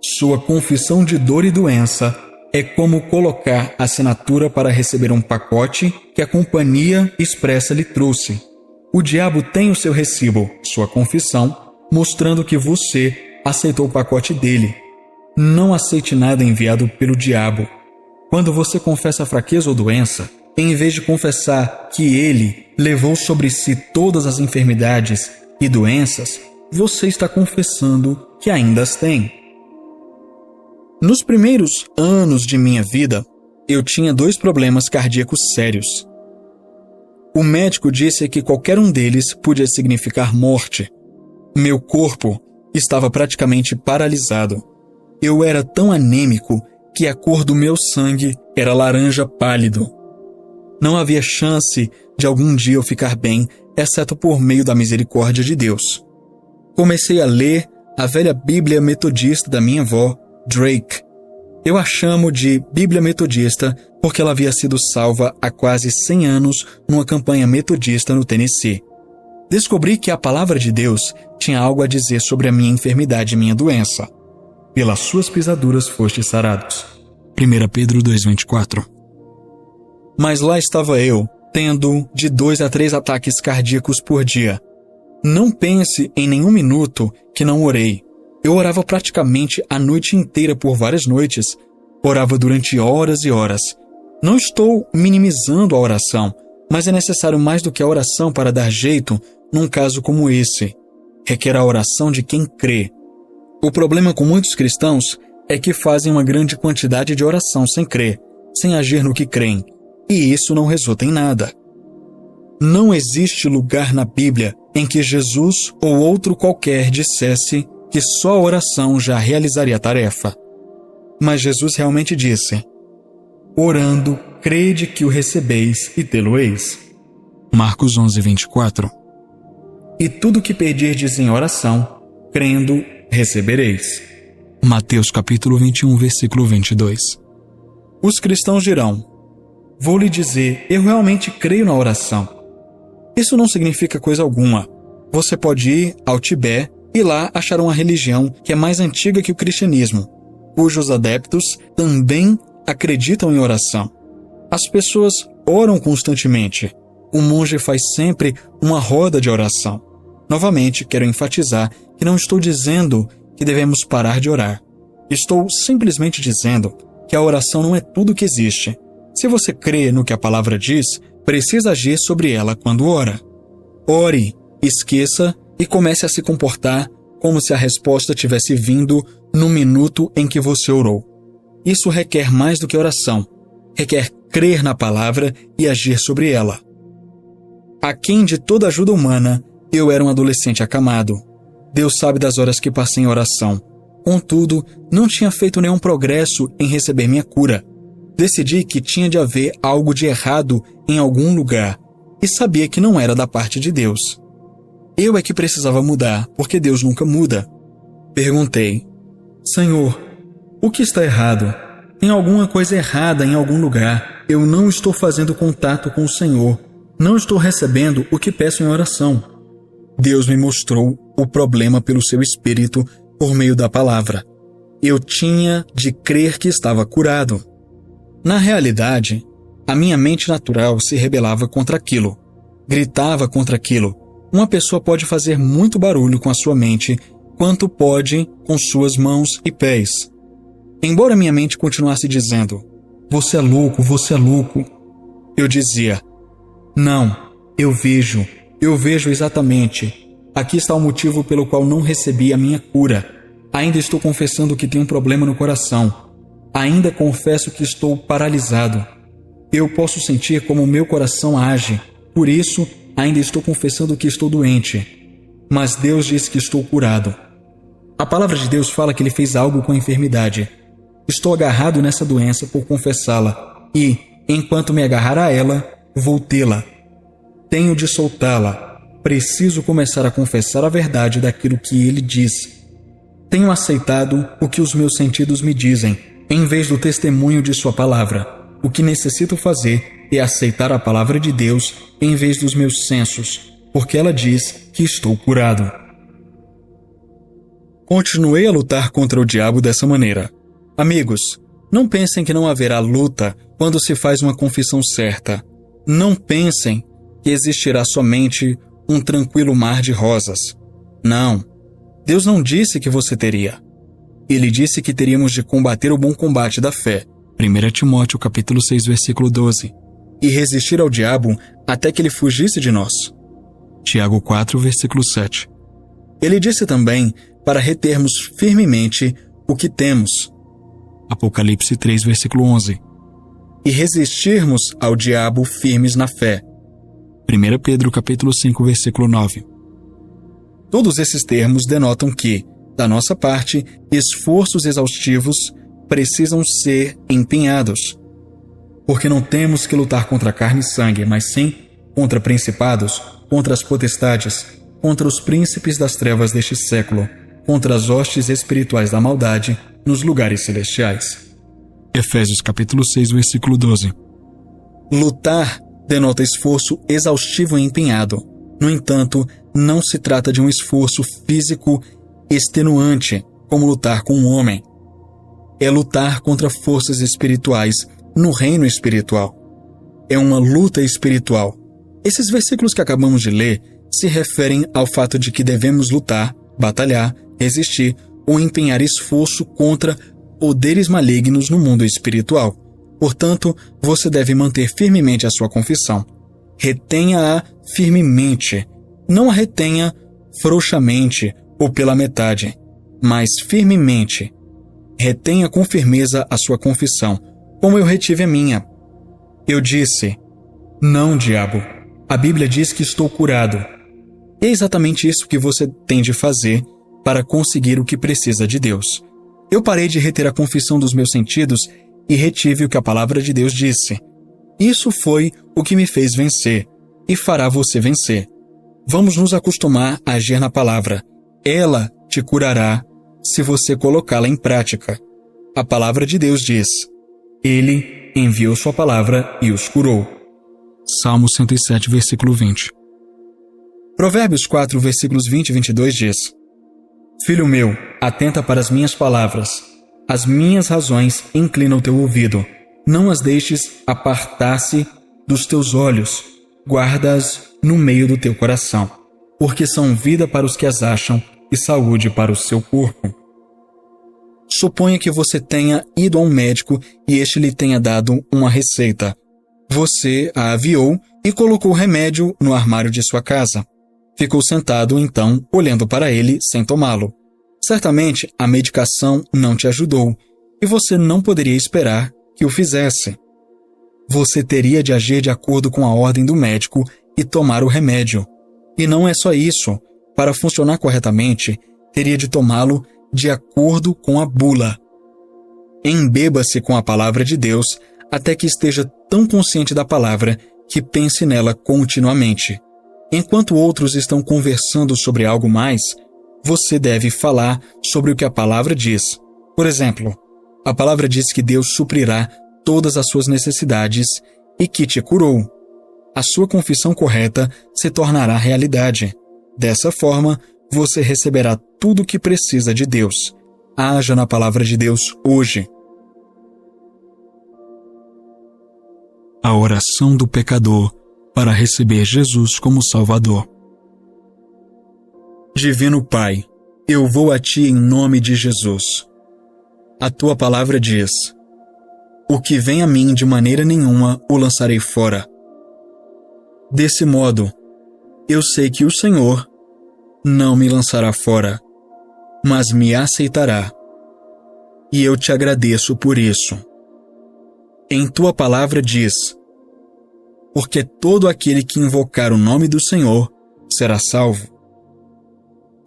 sua confissão de dor e doença é como colocar assinatura para receber um pacote que a companhia expressa lhe trouxe. O diabo tem o seu recibo, sua confissão, mostrando que você aceitou o pacote dele. Não aceite nada enviado pelo diabo. Quando você confessa fraqueza ou doença, em vez de confessar que ele levou sobre si todas as enfermidades e doenças, você está confessando que ainda as tem. Nos primeiros anos de minha vida, eu tinha 2 problemas cardíacos sérios. O médico disse que qualquer um deles podia significar morte. Meu corpo estava praticamente paralisado. Eu era tão anêmico que a cor do meu sangue era laranja pálido. Não havia chance de algum dia eu ficar bem, exceto por meio da misericórdia de Deus. Comecei a ler a velha Bíblia Metodista da minha avó, Drake. Eu a chamo de Bíblia Metodista porque ela havia sido salva há quase 100 anos numa campanha metodista no Tennessee. Descobri que a palavra de Deus tinha algo a dizer sobre a minha enfermidade e minha doença. Pelas suas pisaduras fostes sarados. 1 Pedro 2,24. Mas lá estava eu, tendo de 2 a 3 ataques cardíacos por dia. Não pense em nenhum minuto que não orei. Eu orava praticamente a noite inteira por várias noites. Orava durante horas e horas. Não estou minimizando a oração, mas é necessário mais do que a oração para dar jeito num caso como esse. Requer a oração de quem crê. O problema com muitos cristãos é que fazem uma grande quantidade de oração sem crer, sem agir no que creem, e isso não resulta em nada. Não existe lugar na Bíblia em que Jesus ou outro qualquer dissesse que só a oração já realizaria a tarefa. Mas Jesus realmente disse: orando, crede que o recebeis e tê-lo-eis. Marcos 11:24. E tudo que pedirdes em oração, crendo, recebereis. Mateus capítulo 21, versículo 22. Os cristãos dirão: vou lhe dizer, eu realmente creio na oração. Isso não significa coisa alguma. Você pode ir ao Tibete e lá achar uma religião que é mais antiga que o cristianismo. cujos adeptos também acreditam em oração. As pessoas oram constantemente. O monge faz sempre uma roda de oração. Novamente, quero enfatizar que não estou dizendo que devemos parar de orar. Estou simplesmente dizendo que a oração não é tudo que existe. Se você crê no que a palavra diz, precisa agir sobre ela quando ora. Ore, esqueça e comece a se comportar como se a resposta tivesse vindo no minuto em que você orou. Isso requer mais do que oração. Requer crer na palavra e agir sobre ela. Aquém de toda ajuda humana, eu era um adolescente acamado. Deus sabe das horas que passei em oração. Contudo, não tinha feito nenhum progresso em receber minha cura. Decidi que tinha de haver algo de errado em algum lugar e sabia que não era da parte de Deus. Eu é que precisava mudar, porque Deus nunca muda. Perguntei: Senhor, o que está errado? Tem alguma coisa errada em algum lugar. Eu não estou fazendo contato com o Senhor. Não estou recebendo o que peço em oração. Deus me mostrou o problema pelo seu Espírito por meio da palavra. Eu tinha de crer que estava curado. Na realidade, a minha mente natural se rebelava contra aquilo. Gritava contra aquilo. Uma pessoa pode fazer muito barulho com a sua mente, quanto pode com suas mãos e pés. Embora minha mente continuasse dizendo: você é louco, você é louco. Eu dizia: não, eu vejo exatamente. Aqui está o motivo pelo qual não recebi a minha cura. Ainda estou confessando que tenho um problema no coração. Ainda confesso que estou paralisado. Eu posso sentir como o meu coração age. Por isso, ainda estou confessando que estou doente. Mas Deus diz que estou curado. A palavra de Deus fala que Ele fez algo com a enfermidade. Estou agarrado nessa doença por confessá-la. E, enquanto me agarrar a ela, vou tê-la. Tenho de soltá-la. Preciso começar a confessar a verdade daquilo que Ele diz. Tenho aceitado o que os meus sentidos me dizem, em vez do testemunho de Sua palavra. O que necessito fazer é aceitar a palavra de Deus em vez dos meus sensos, porque ela diz que estou curado. Continuei a lutar contra o diabo dessa maneira. Amigos, não pensem que não haverá luta quando se faz uma confissão certa. Não pensem que existirá somente um tranquilo mar de rosas. Não. Deus não disse que você teria. Ele disse que teríamos de combater o bom combate da fé. 1 Timóteo capítulo 6, versículo 12. E resistir ao diabo até que ele fugisse de nós. Tiago 4, versículo 7. Ele disse também para retermos firmemente o que temos. Apocalipse 3, versículo 11. E resistirmos ao diabo firmes na fé. 1 Pedro capítulo 5, versículo 9. Todos esses termos denotam que, da nossa parte, esforços exaustivos precisam ser empenhados. Porque não temos que lutar contra carne e sangue, mas sim contra principados, contra as potestades, contra os príncipes das trevas deste século, contra as hostes espirituais da maldade nos lugares celestiais. Efésios capítulo 6, versículo 12. Lutar denota esforço exaustivo e empenhado. No entanto, não se trata de um esforço físico extenuante, como lutar com um homem. É lutar contra forças espirituais no reino espiritual. É uma luta espiritual. Esses versículos que acabamos de ler se referem ao fato de que devemos lutar, batalhar, resistir ou empenhar esforço contra poderes malignos no mundo espiritual. Portanto, você deve manter firmemente a sua confissão. Retenha-a firmemente. Não a retenha frouxamente ou pela metade, mas firmemente. Retenha com firmeza a sua confissão, como eu retive a minha. Eu disse: não, diabo, a Bíblia diz que estou curado. É exatamente isso que você tem de fazer para conseguir o que precisa de Deus. Eu parei de reter a confissão dos meus sentidos e retive o que a palavra de Deus disse. Isso foi o que me fez vencer e fará você vencer. Vamos nos acostumar a agir na palavra. Ela te curará se você colocá-la em prática. A palavra de Deus diz: Ele enviou sua palavra e os curou. Salmo 107, versículo 20. Provérbios 4, versículos 20 e 22 diz: Filho meu, atenta para as minhas palavras. As minhas razões inclinam o teu ouvido. Não as deixes apartar-se dos teus olhos. Guarda-as no meio do teu coração, porque são vida para os que as acham e saúde para o seu corpo. Suponha que você tenha ido a um médico e este lhe tenha dado uma receita. Você a aviou e colocou o remédio no armário de sua casa. Ficou sentado, então, olhando para ele sem tomá-lo. Certamente, a medicação não te ajudou e você não poderia esperar que o fizesse. Você teria de agir de acordo com a ordem do médico e tomar o remédio. E não é só isso. Para funcionar corretamente, teria de tomá-lo de acordo com a bula. Embeba-se com a palavra de Deus até que esteja tão consciente da palavra que pense nela continuamente. Enquanto outros estão conversando sobre algo mais, você deve falar sobre o que a palavra diz. Por exemplo, a palavra diz que Deus suprirá todas as suas necessidades e que te curou. A sua confissão correta se tornará realidade. Dessa forma, você receberá tudo o que precisa de Deus. Haja na palavra de Deus hoje. A oração do pecador para receber Jesus como Salvador. Divino Pai, eu vou a Ti em nome de Jesus. A Tua palavra diz: o que vem a mim de maneira nenhuma o lançarei fora. Desse modo, eu sei que o Senhor não me lançará fora, mas me aceitará. E eu te agradeço por isso. Em Tua palavra diz: porque todo aquele que invocar o nome do Senhor será salvo.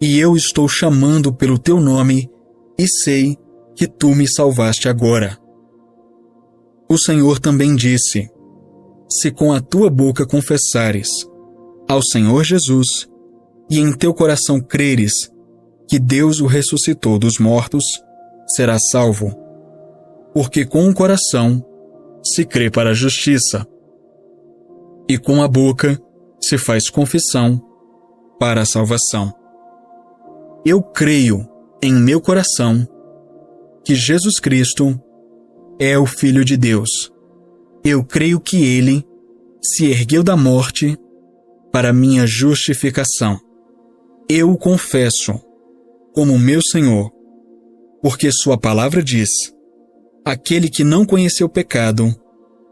E eu estou chamando pelo Teu nome e sei que Tu me salvaste agora. O Senhor também disse: se com a tua boca confessares ao Senhor Jesus e em teu coração creres que Deus o ressuscitou dos mortos, serás salvo. Porque com o coração se crê para a justiça, e com a boca se faz confissão para a salvação. Eu creio em meu coração que Jesus Cristo é o Filho de Deus. Eu creio que Ele se ergueu da morte para minha justificação. Eu o confesso como meu Senhor, porque Sua palavra diz: aquele que não conheceu pecado,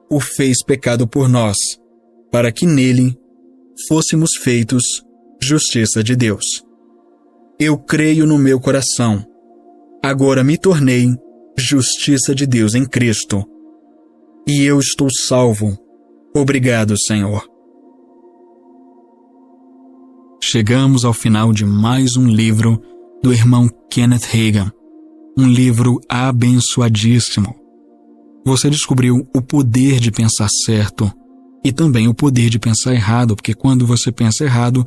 o fez pecado por nós, para que nele fôssemos feitos justiça de Deus. Eu creio no meu coração. Agora me tornei justiça de Deus em Cristo. E eu estou salvo. Obrigado, Senhor. Chegamos ao final de mais um livro do irmão Kenneth Hagin. Um livro abençoadíssimo. Você descobriu o poder de pensar certo e também o poder de pensar errado, porque quando você pensa errado,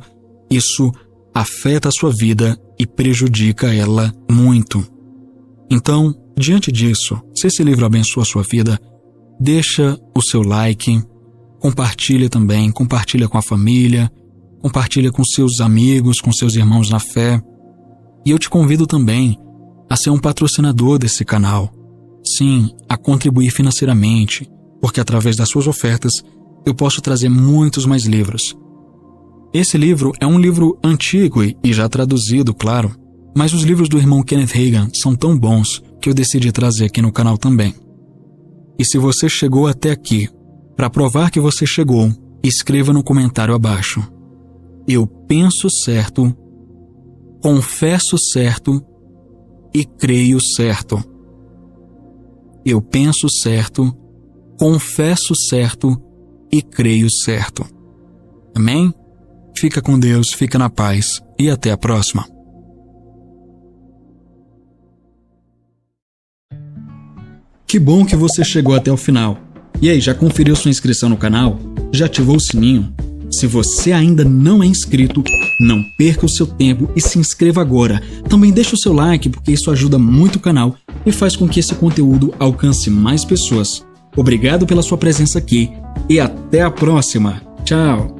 isso afeta a sua vida e prejudica ela muito. Então, diante disso, se esse livro abençoa a sua vida, deixa o seu like, compartilha também, compartilha com a família, compartilha com seus amigos, com seus irmãos na fé. E eu te convido também a ser um patrocinador desse canal. Sim, a contribuir financeiramente, porque através das suas ofertas eu posso trazer muitos mais livros. Esse livro é um livro antigo e já traduzido, claro, mas os livros do irmão Kenneth Hagin são tão bons que eu decidi trazer aqui no canal também. E se você chegou até aqui, para provar que você chegou, escreva no comentário abaixo: eu penso certo, confesso certo e creio certo. Eu penso certo, confesso certo e creio certo. Amém? Fica com Deus, fica na paz e até a próxima. Que bom que você chegou até o final. E aí, já conferiu sua inscrição no canal? Já ativou o sininho? Se você ainda não é inscrito, não perca o seu tempo e se inscreva agora. Também deixa o seu like, porque isso ajuda muito o canal e faz com que esse conteúdo alcance mais pessoas. Obrigado pela sua presença aqui e até a próxima. Tchau!